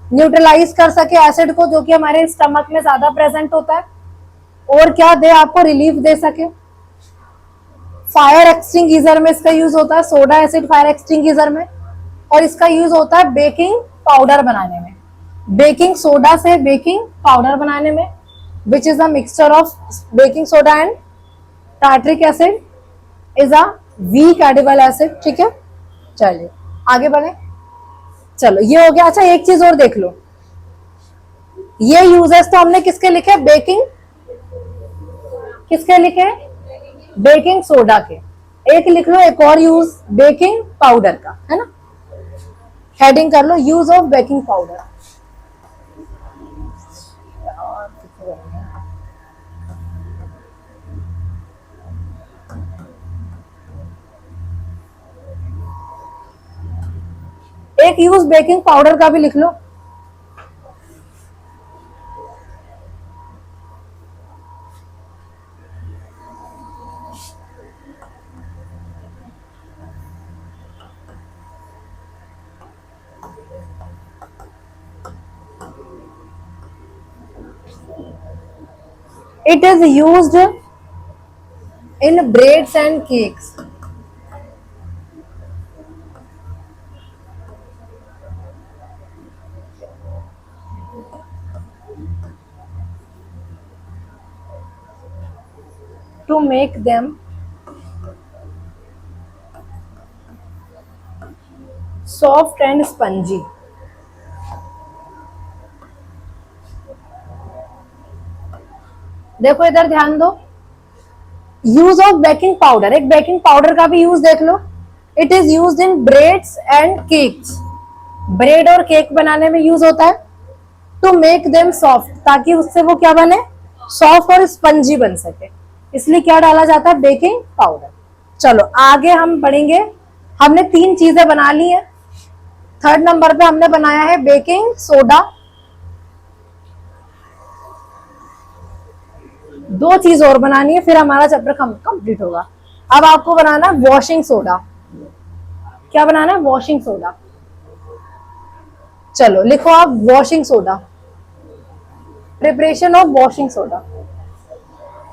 न्यूट्रलाइज कर सके एसिड को जो कि हमारे स्टमक में ज्यादा प्रेजेंट होता है, और क्या दे, आपको रिलीफ दे सके। फायर एक्सटिंग्विशर में इसका यूज होता है, सोडा एसिड फायर एक्सटिंग्विशर में, और इसका यूज होता है बेकिंग पाउडर बनाने में, बेकिंग सोडा से बेकिंग पाउडर बनाने में, which is a mixture of baking soda and tartaric acid is a weak edible acid. ठीक है, चलिए आगे बढ़े। चलो ये हो गया। अच्छा एक चीज और देख लो, ये यूजेस तो हमने किसके लिखे, बेकिंग, किसके लिखे, बेकिंग सोडा के। एक लिख लो एक और यूज बेकिंग पाउडर का, है ना, हेडिंग कर लो यूज ऑफ बेकिंग पाउडर। एक यूज बेकिंग पाउडर का भी लिख लो। It is used in breads and cakes. To make them soft and spongy. देखो इधर ध्यान दो, यूज ऑफ बेकिंग पाउडर, एक बेकिंग पाउडर का भी यूज देख लो। It is use in breads and cakes, bread और केक बनाने में यूज होता है। टू मेक देम सॉफ्ट, ताकि उससे वो क्या बने, सॉफ्ट और स्पंजी बन सके, इसलिए क्या डाला जाता है, बेकिंग पाउडर। चलो आगे हम बढ़ेंगे। हमने 3 चीजें बना ली है। थर्ड नंबर पे हमने बनाया है बेकिंग सोडा। 2 चीज और बनानी है, फिर हमारा चैप्टर कंप्लीट होगा। अब आपको बनाना है वॉशिंग सोडा। क्या बनाना है, वॉशिंग सोडा। चलो लिखो आप washing soda, preparation of washing soda.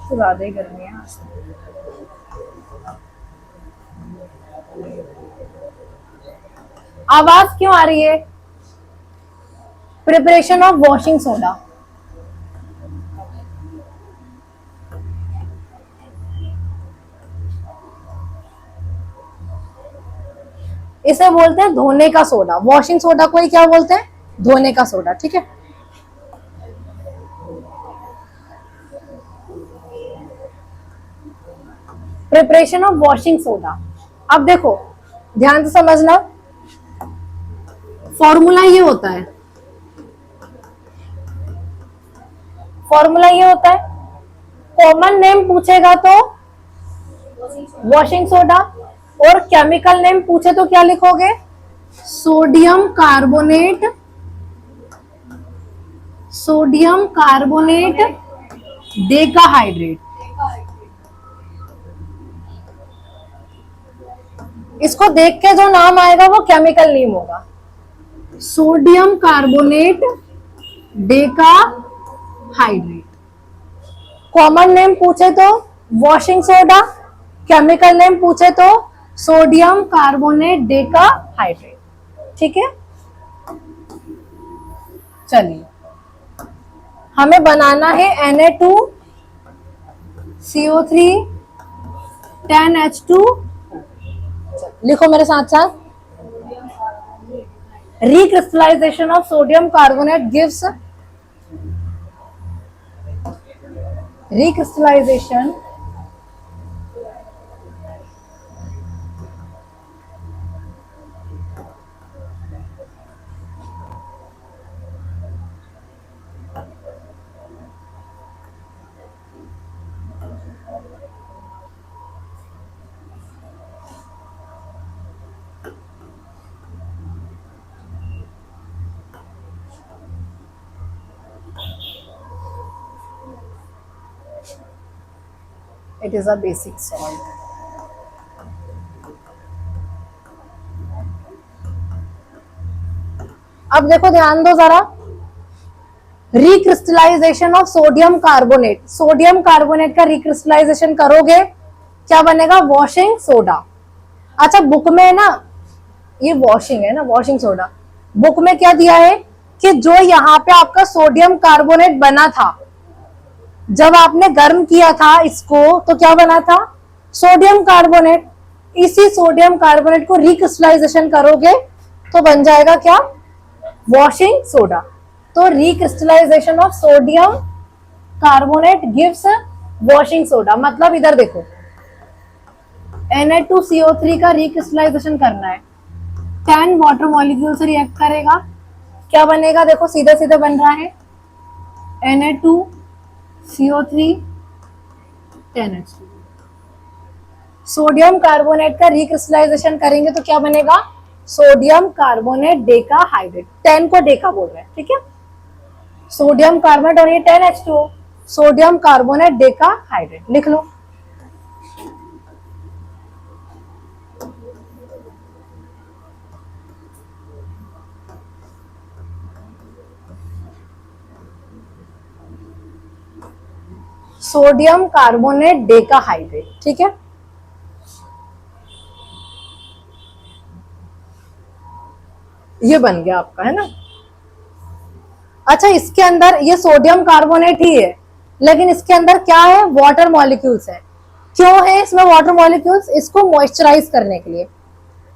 ज्यादा ही गर्मी है। आवाज क्यों आ रही है, प्रिपरेशन ऑफ वॉशिंग सोडा। इसे बोलते हैं धोने का सोडा। वॉशिंग सोडा को ही क्या बोलते हैं? धोने का सोडा। ठीक है, प्रिपरेशन ऑफ वॉशिंग सोडा। अब देखो ध्यान से समझना, फॉर्मूला ये होता है, फॉर्मूला ये होता है, कॉमन नेम पूछेगा तो वॉशिंग सोडा, और केमिकल नेम पूछे तो क्या लिखोगे? Sodium carbonate, sodium carbonate decahydrate. इसको देख के जो नाम आएगा वो केमिकल नेम होगा, sodium carbonate decahydrate. Common name पूछे तो वॉशिंग सोडा, केमिकल नेम पूछे तो सोडियम कार्बोनेट डेकाहाइड्रेट। ठीक है, चलिए हमें बनाना है Na2CO3 10H2। लिखो मेरे साथ साथ, recrystallization of sodium carbonate gives, recrystallization it is a basic salt। अब देखो ध्यान दो जरा, recrystallisation of sodium carbonate, sodium carbonate का रिक्रिस्टलाइजेशन करोगे क्या बनेगा? Washing soda. अच्छा बुक में ना, ये वॉशिंग है ना, वॉशिंग सोडा। बुक में क्या दिया है कि जो यहाँ पे आपका सोडियम कार्बोनेट बना था, जब आपने गर्म किया था इसको तो क्या बना था? Sodium carbonate. इसी सोडियम कार्बोनेट को रिक्रिस्टलाइजेशन करोगे तो बन जाएगा क्या? Washing soda. तो recrystallisation of sodium carbonate gives washing soda. मतलब इधर देखो, Na2CO3 का रिक्रिस्टलाइजेशन करना है, 10 वाटर मॉलिक्यूल से रिएक्ट करेगा, क्या बनेगा? देखो सीधे सीधे बन रहा है Na2CO3 10H2। सोडियम कार्बोनेट का रिक्रिस्टलाइजेशन करेंगे तो क्या बनेगा? Sodium carbonate decahydrate. 10 को डेका बोल रहे हैं, ठीक है, सोडियम कार्बोनेट और ये 10H2O, सोडियम कार्बोनेट डेकाहाइड्रेट। लिख लो, सोडियम कार्बोनेट डेकाहाइड्रेट। ठीक है, ये बन गया आपका, है ना। अच्छा इसके अंदर ये सोडियम कार्बोनेट ही है, लेकिन इसके अंदर क्या है? वाटर मॉलिक्यूल्स है। क्यों है इसमें वाटर मॉलिक्यूल्स? इसको मॉइस्चराइज करने के लिए,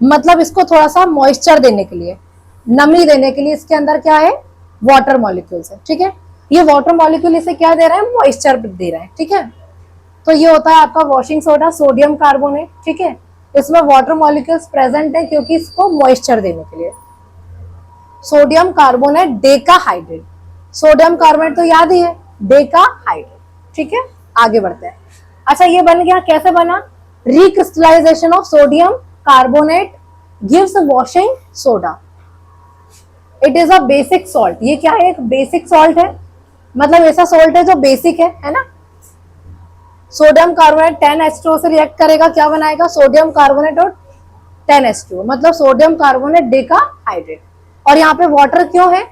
मतलब इसको थोड़ा सा मॉइस्चर देने के लिए, नमी देने के लिए इसके अंदर क्या है? वाटर मॉलिक्यूल्स है। ठीक है, ये वाटर मॉलिक्यूल इसे क्या दे रहा है? मॉइस्चर दे रहा है। ठीक है, तो ये होता है आपका वॉशिंग सोडा, सोडियम कार्बोनेट। ठीक है, इसमें वाटर मॉलिक्यूल्स प्रेजेंट है क्योंकि इसको मॉइस्चर देने के लिए। Sodium carbonate decahydrate, sodium carbonate तो याद ही है, डेकाहाइड्रेट। ठीक है, आगे बढ़ते हैं। अच्छा ये बन गया, कैसे बना? Recrystallisation of sodium carbonate gives washing soda. It is a basic salt. ये क्या है? एक बेसिक सॉल्ट है, मतलब ऐसा सॉल्ट है जो बेसिक है ना। सोडियम कार्बोनेट 10H2O से रिएक्ट करेगा, क्या बनाएगा? सोडियम कार्बोनेट और 10H2O, मतलब सोडियम कार्बोनेट डेकाहाइड्रेट। और यहाँ पे वाटर क्यों है?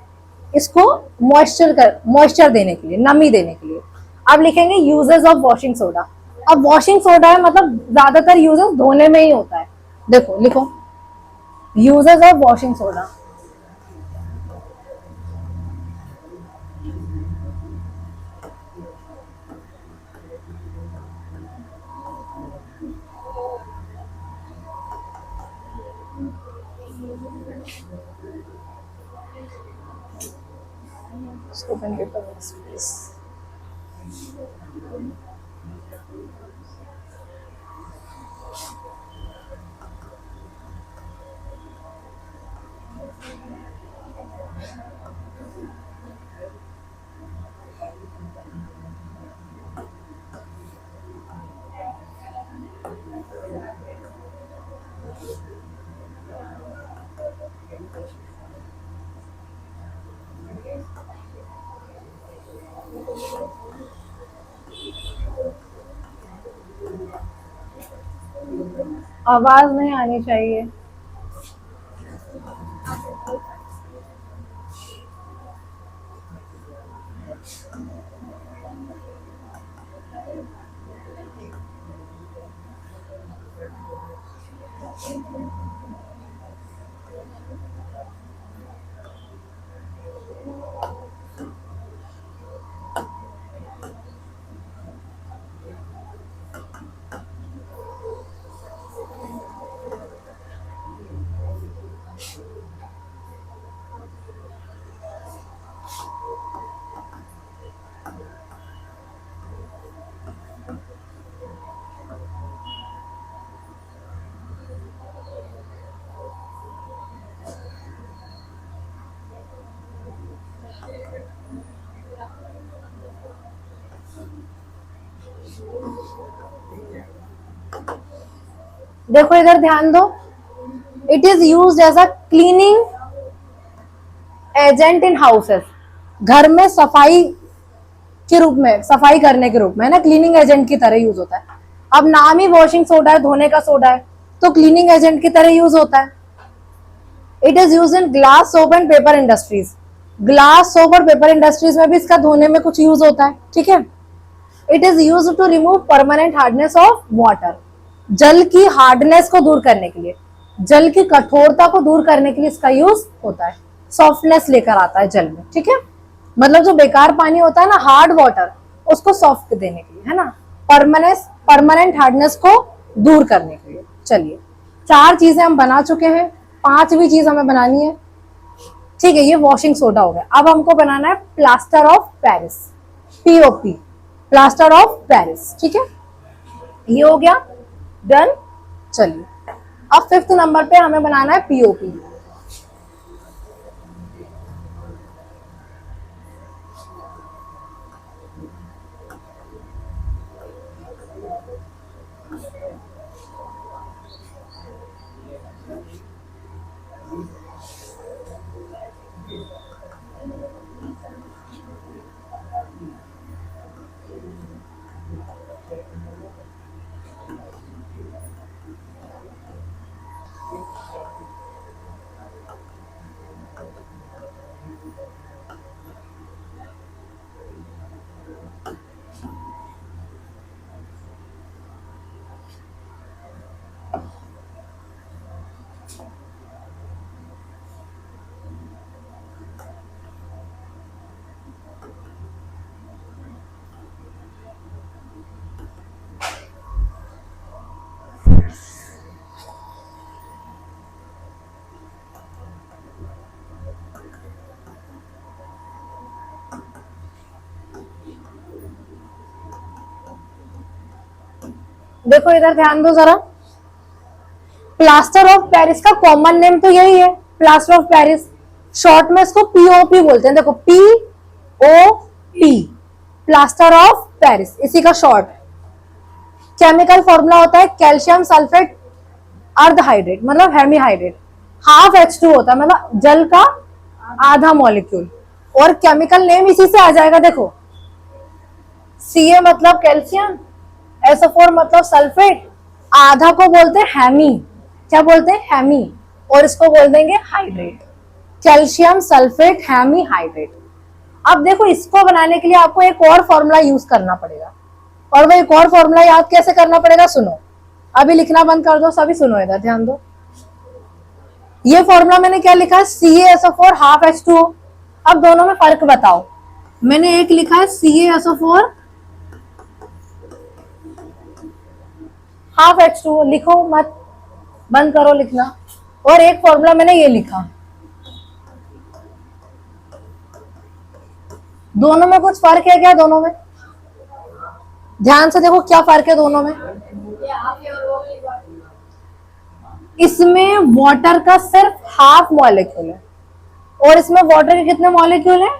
इसको मॉइस्चर देने के लिए, नमी देने के लिए। अब लिखेंगे यूजेस ऑफ वॉशिंग सोडा। अब वॉशिंग सोडा है, मतलब ज्यादातर यूजेस धोने में ही होता है। देखो लिखो, uses of washing soda. soap and paper mix please. आवाज नहीं आनी चाहिए। देखो इधर ध्यान दो, it is used as a cleaning agent in houses. घर में सफाई के रूप में, सफाई करने के रूप में, है ना, क्लीनिंग एजेंट की तरह यूज होता है। अब नाम ही वॉशिंग सोडा है, धोने का सोडा है, तो क्लीनिंग एजेंट की तरह यूज होता है। It is use in glass soap and paper industries. Glass soap और पेपर इंडस्ट्रीज में भी इसका धोने में कुछ यूज होता है, ठीक है। It is use to remove permanent hardness of water. जल की हार्डनेस को दूर करने के लिए, जल की कठोरता को दूर करने के लिए इसका यूज होता है। सॉफ्टनेस लेकर आता है जल में, ठीक है। मतलब जो बेकार पानी होता है ना, हार्ड वाटर, उसको सॉफ्ट देने के लिए, है ना, परमानेंट हार्डनेस को दूर करने के लिए। चलिए, 4 चीजें हम बना चुके हैं, 5वीं चीज हमें बनानी है, ठीक है। ये वॉशिंग सोडा हो गया। अब हमको बनाना है plaster of Paris, POP, plaster of Paris, ठीक है। ये हो गया, डन। चलिए, अब 5th नंबर पे हमें बनाना है पीओपी। देखो इधर ध्यान दो जरा, प्लास्टर ऑफ पेरिस का कॉमन नेम तो यही है, प्लास्टर ऑफ पेरिस। शॉर्ट में इसको पीओपी बोलते हैं। देखो, पीओपी, प्लास्टर ऑफ पेरिस, इसी का शॉर्ट। केमिकल फॉर्मूला होता है कैल्शियम सल्फेट अर्ध हाइड्रेट, मतलब हेमीहाइड्रेट। हाफ H2 होता है, मतलब जल का आधा मॉलिक्यूल। और केमिकल नेम इसी से आ जाएगा। देखो, Ca मतलब कैल्शियम, SO4 मतलब सल्फेट, आधा को बोलते हैं हैमी। क्या बोलते हैं? हैमी। और इसको बोल देंगे hydrate, calcium sulphate hemi hydrate. अब देखो, इसको बनाने के लिए आपको एक और फॉर्मूला यूज करना पड़ेगा। और वो एक और फॉर्मूला याद कैसे करना पड़ेगा, सुनो। अभी लिखना बंद कर दो, सभी सुनो, इधर ध्यान दो। ये फॉर्मूला मैंने क्या लिखा है, CaSO4 हाफ H2O। अब दोनों में फर्क बताओ। मैंने एक लिखा है CaSO4 हाफ H2O, लिखो मत, बंद करो लिखना। और एक फॉर्मूला मैंने ये लिखा। दोनों में कुछ फर्क है क्या? दोनों में ध्यान से देखो क्या फर्क है दोनों में। इसमें वाटर का सिर्फ हाफ मॉलिक्यूल है और इसमें वाटर के कितने मॉलिक्यूल हैं?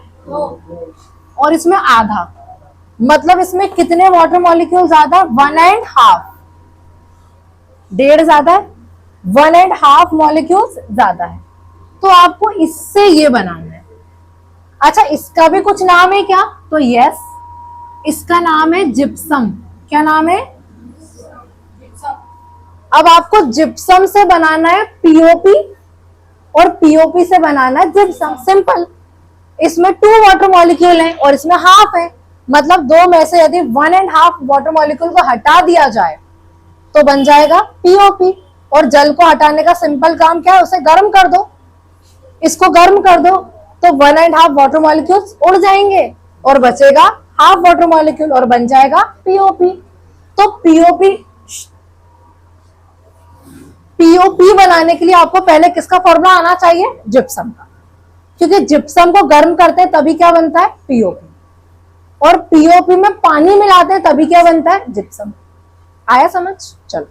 और इसमें आधा। मतलब इसमें कितने वाटर मॉलिक्यूल ज्यादा? 1.5। डेढ़ ज्यादा है, 1.5 मॉलिक्यूल्स ज्यादा है। तो आपको इससे ये बनाना है। अच्छा, इसका भी कुछ नाम है क्या? तो यस, इसका नाम है जिप्सम। क्या नाम है? अब आपको जिप्सम से बनाना है पीओपी और पीओपी से बनाना है जिप्सम। सिंपल। इसमें 2 वाटर मॉलिक्यूल हैं और इसमें हाफ है। मतलब दो में से यदि 1.5 वाटर मॉलिक्यूल को हटा दिया जाए तो बन जाएगा पीओपी। और जल को हटाने का सिंपल काम क्या है? उसे गर्म कर दो। इसको गर्म कर दो तो 1.5 वाटर मॉलिक्यूल्स उड़ जाएंगे और बचेगा हाफ वाटर मॉलिक्यूल और बन जाएगा पीओपी। तो पीओपी पीओपी बनाने के लिए आपको पहले किसका फॉर्मूला आना चाहिए? जिप्सम का। क्योंकि जिप्सम को गर्म करते हैं तभी क्या बनता है? पीओपी। और पीओपी में पानी मिलाते हैं तभी क्या बनता है? जिप्सम। आया समझ? चलो,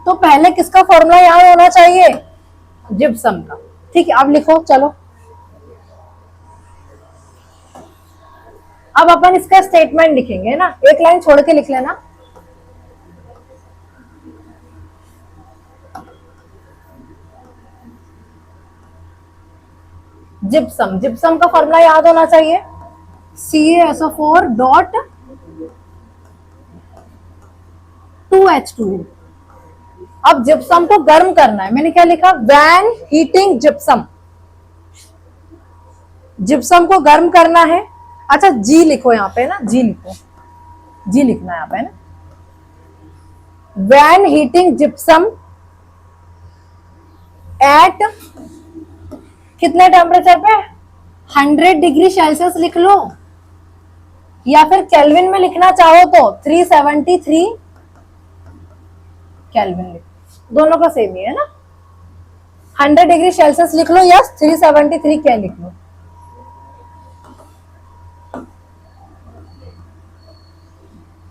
तो पहले किसका फॉर्मूला याद होना चाहिए? जिप्सम का। ठीक है, अब लिखो। चलो, अब अपन इसका स्टेटमेंट लिखेंगे ना। एक लाइन छोड़ के लिख लेना। जिप्सम, जिप्सम का फॉर्मूला याद होना चाहिए CaSO4 डॉट 2H2। अब जिप्सम को गर्म करना है। मैंने क्या लिखा? When heating gypsum. जिप्सम को गर्म करना है। अच्छा, जी लिखो यहाँ पे ना, जी लिखो, जी लिखना है यहाँ पे ना। व्हेन हीटिंग जिप्सम एट कितने टेम्परेचर पे? 100 डिग्री सेल्सियस लिख लो, या फिर केल्विन में लिखना चाहो तो 373 केल्विन लिख। दोनों का सेम ही है ना। 100 डिग्री सेल्सियस लिख लो या 373 क्या लिख लो।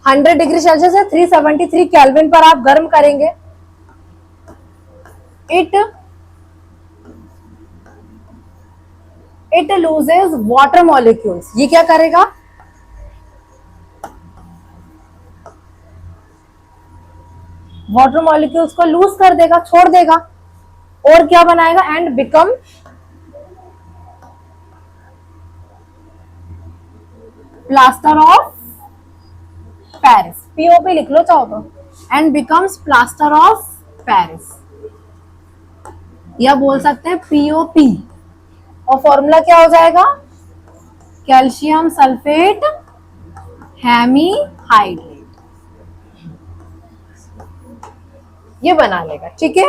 हंड्रेड डिग्री सेल्सियस है, 373 केल्विन पर आप गर्म करेंगे। It loses water molecules. ये क्या करेगा? वाटर मॉलिक्यूल्स को लूज कर देगा, छोड़ देगा। और क्या बनाएगा? And become plaster of Paris. POP लिख लो चाहो तो। And becomes plaster of Paris, या बोल सकते हैं पीओपी। और फॉर्मूला क्या हो जाएगा? Calcium sulphate hemihydrate. ये बना लेगा। ठीक है,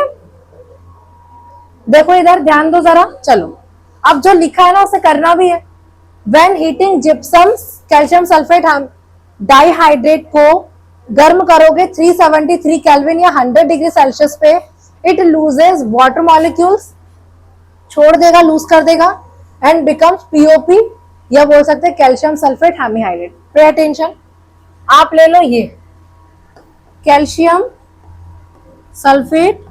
देखो इधर ध्यान दो जरा। चलो, अब जो लिखा है ना उसे करना भी है। When heating gypsum calcium sulphate dihydrate को गर्म करोगे 373 केल्विन या 100 डिग्री सेल्सियस पे, इट लूजेस वाटर मॉलिक्यूल्स, छोड़ देगा, लूज कर देगा। एंड बिकम्स पीओपी, या बोल सकते हैं calcium sulphate hemihydrate. Pay attention, आप ले लो ये कैल्शियम सल्फेट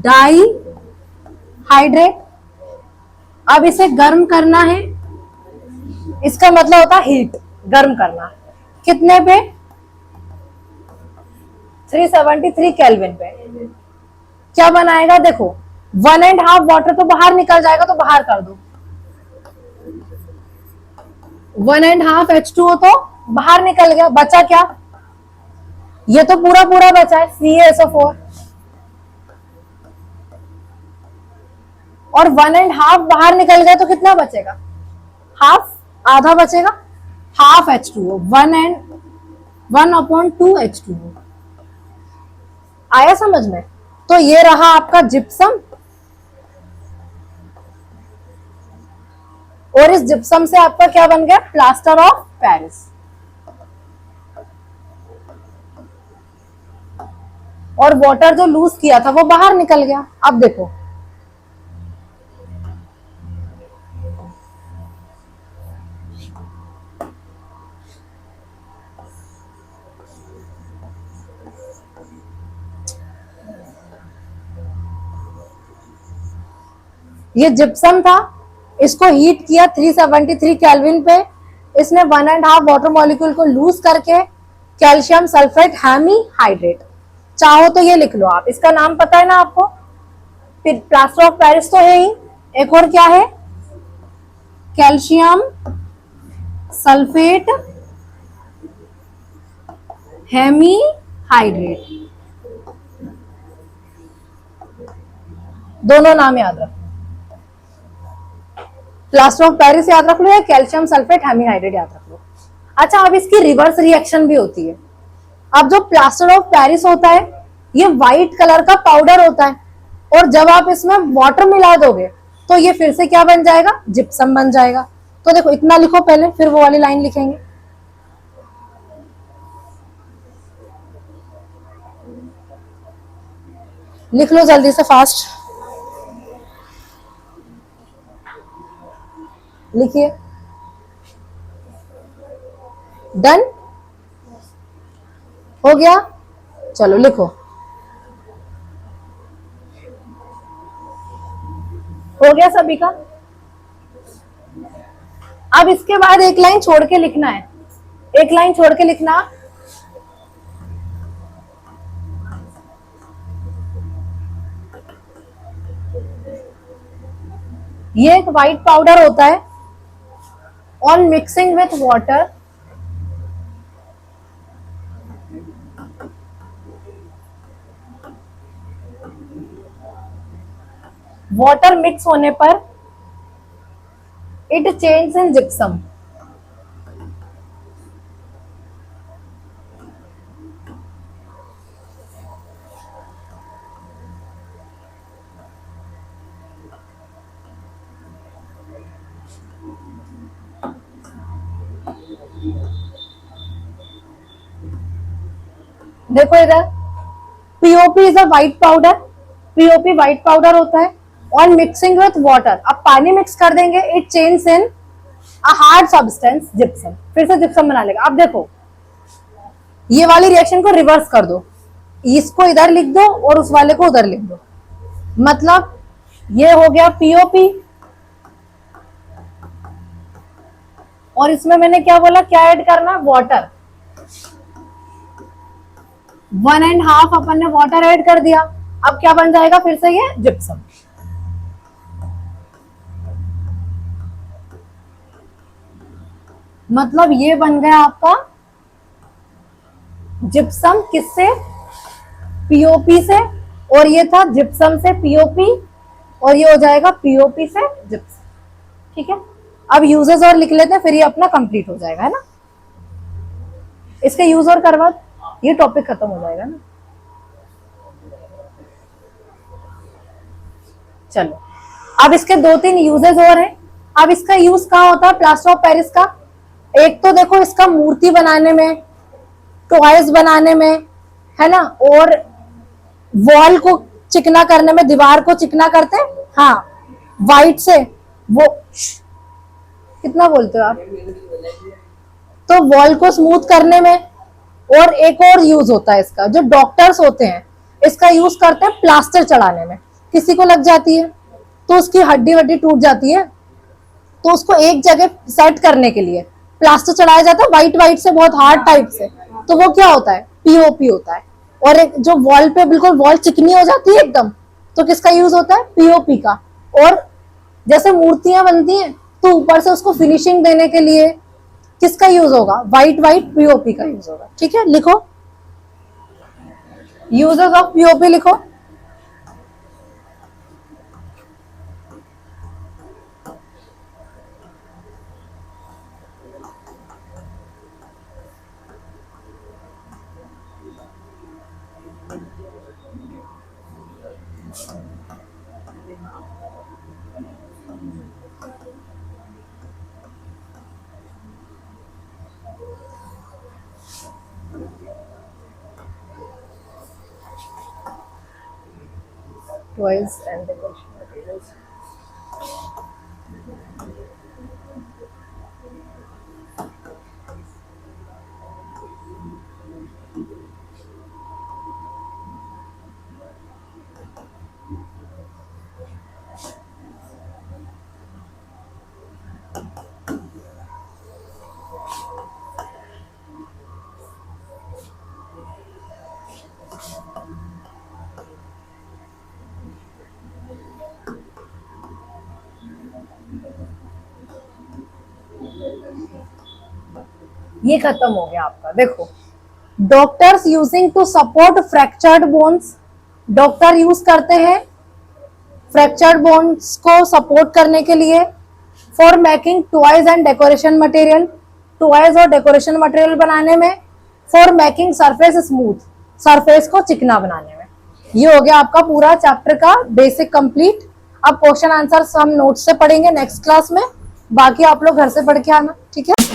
डाइहाइड्रेट। अब इसे गर्म करना है। इसका मतलब होता है हीट, गर्म करना। कितने पे? 373 केल्विन पे। क्या बनाएगा? देखो 1.5 वाटर तो बाहर निकल जाएगा, तो बाहर कर दो। 1.5 H2O तो बाहर निकल गया, बचा क्या? ये तो पूरा पूरा बचा है CaSO4। और 1.5 बाहर निकल गया तो कितना बचेगा? हाफ, आधा बचेगा। Half H2O, 1/2 H2O। आया समझ में? तो ये रहा आपका जिप्सम। और इस जिप्सम से आपका क्या बन गया? Plaster of Paris. और वाटर जो लूज किया था वो बाहर निकल गया। अब देखो, ये जिप्सम था, इसको हीट किया 373 केल्विन पे, इसने 1.5 वाटर मॉलिक्यूल को लूज करके कैल्शियम सल्फेट हेमी हाइड्रेट, चाहो तो ये लिख लो आप, इसका नाम पता है ना आपको, फिर प्लास्टर ऑफ पेरिस तो है ही, एक और क्या है, कैल्शियम सल्फेट हेमी हाइड्रेट, दोनों नाम याद रखो, प्लास्टर ऑफ पेरिस याद रख लो या कैल्शियम सल्फेट हेमीहाइड्रेट याद रख लो। अच्छा, अब इसकी रिवर्स रिएक्शन भी होती है। अब जो प्लास्टर ऑफ पेरिस होता है ये व्हाइट कलर का पाउडर होता है, और जब आप इसमें वाटर मिला दोगे तो ये फिर से क्या बन जाएगा, जिप्सम बन जाएगा। तो देखो इतना लिखो पहले, फिर वो वाली लाइन लिखेंगे। लिख लो जल्दी से, फास्ट लिखिए। डन हो गया, चलो लिखो, हो गया सभी का। अब इसके बाद एक लाइन छोड़ के लिखना है, एक लाइन छोड़ के लिखना, ये एक व्हाइट पाउडर होता है, on mixing with water water mix होने पर इट चेंज इन जिप्सम। देखो इधर, POP is a white powder, POP white powder होता है, ऑन मिक्सिंग विथ वाटर, अब पानी मिक्स कर देंगे, it change in a hard substance gypsum, फिर से जिप्सम बना लेगा। अब देखो ये वाली रिएक्शन को रिवर्स कर दो, इसको इधर लिख दो और उस वाले को उधर लिख दो, मतलब ये हो गया पीओपी, और इसमें मैंने क्या बोला, क्या ऐड करना, वाटर, 1.5 अपन ने वाटर ऐड कर दिया। अब क्या बन जाएगा फिर से, ये जिप्सम। मतलब ये बन गया आपका जिप्सम, किससे, पीओपी से, और ये था जिप्सम से पीओपी, और ये हो जाएगा पीओपी से जिप्सम। ठीक है, अब यूजेस और लिख लेते हैं, फिर ये अपना कंप्लीट हो जाएगा, है ना, इसके यूज और करवा, ये टॉपिक खत्म हो जाएगा ना। चलो, अब इसके 2-3 यूजेस और हैं। अब इसका यूज कहाँ होता है प्लास्टर ऑफ पेरिस का, एक तो देखो इसका मूर्ति बनाने में, टॉयज बनाने में, है ना, और वॉल को चिकना करने में, दीवार को चिकना करते हैं, हाँ वाइट से, वो कितना बोलते हो आप, तो वॉल को स्मूथ करने में। और एक और यूज होता है इसका, जो डॉक्टर्स होते हैं इसका यूज करते हैं प्लास्टर चढ़ाने में, किसी को लग जाती है तो उसकी हड्डी वड्डी टूट जाती है, तो उसको एक जगह सेट करने के लिए प्लास्टर चढ़ाया जाता है, व्हाइट व्हाइट से, बहुत हार्ड टाइप से, तो वो क्या होता है, पीओपी होता है। और एक जो वॉल पे बिल्कुल वॉल चिकनी हो जाती है एकदम, तो किसका यूज होता है, पीओपी का। और जैसे मूर्तियां बनती हैं तो ऊपर से उसको फिनिशिंग देने के लिए किसका यूज होगा, व्हाइट व्हाइट पीओपी का यूज होगा। ठीक है, लिखो यूजेस ऑफ पीओपी लिखो। Toys and decoration materials. ये खत्म हो गया आपका। देखो, doctors using to support fractured bones, doctor use करते हैं फ्रैक्चर्ड बोन्स को सपोर्ट करने के लिए। For making toys and decoration material, toys और डेकोरेशन मटेरियल बनाने में। For making surface smooth, surface को चिकना बनाने में। ये हो गया आपका पूरा चैप्टर का बेसिक कंप्लीट। अब क्वेश्चन आंसर हम नोट से पढ़ेंगे नेक्स्ट क्लास में, बाकी आप लोग घर से पढ़ के आना, ठीक है।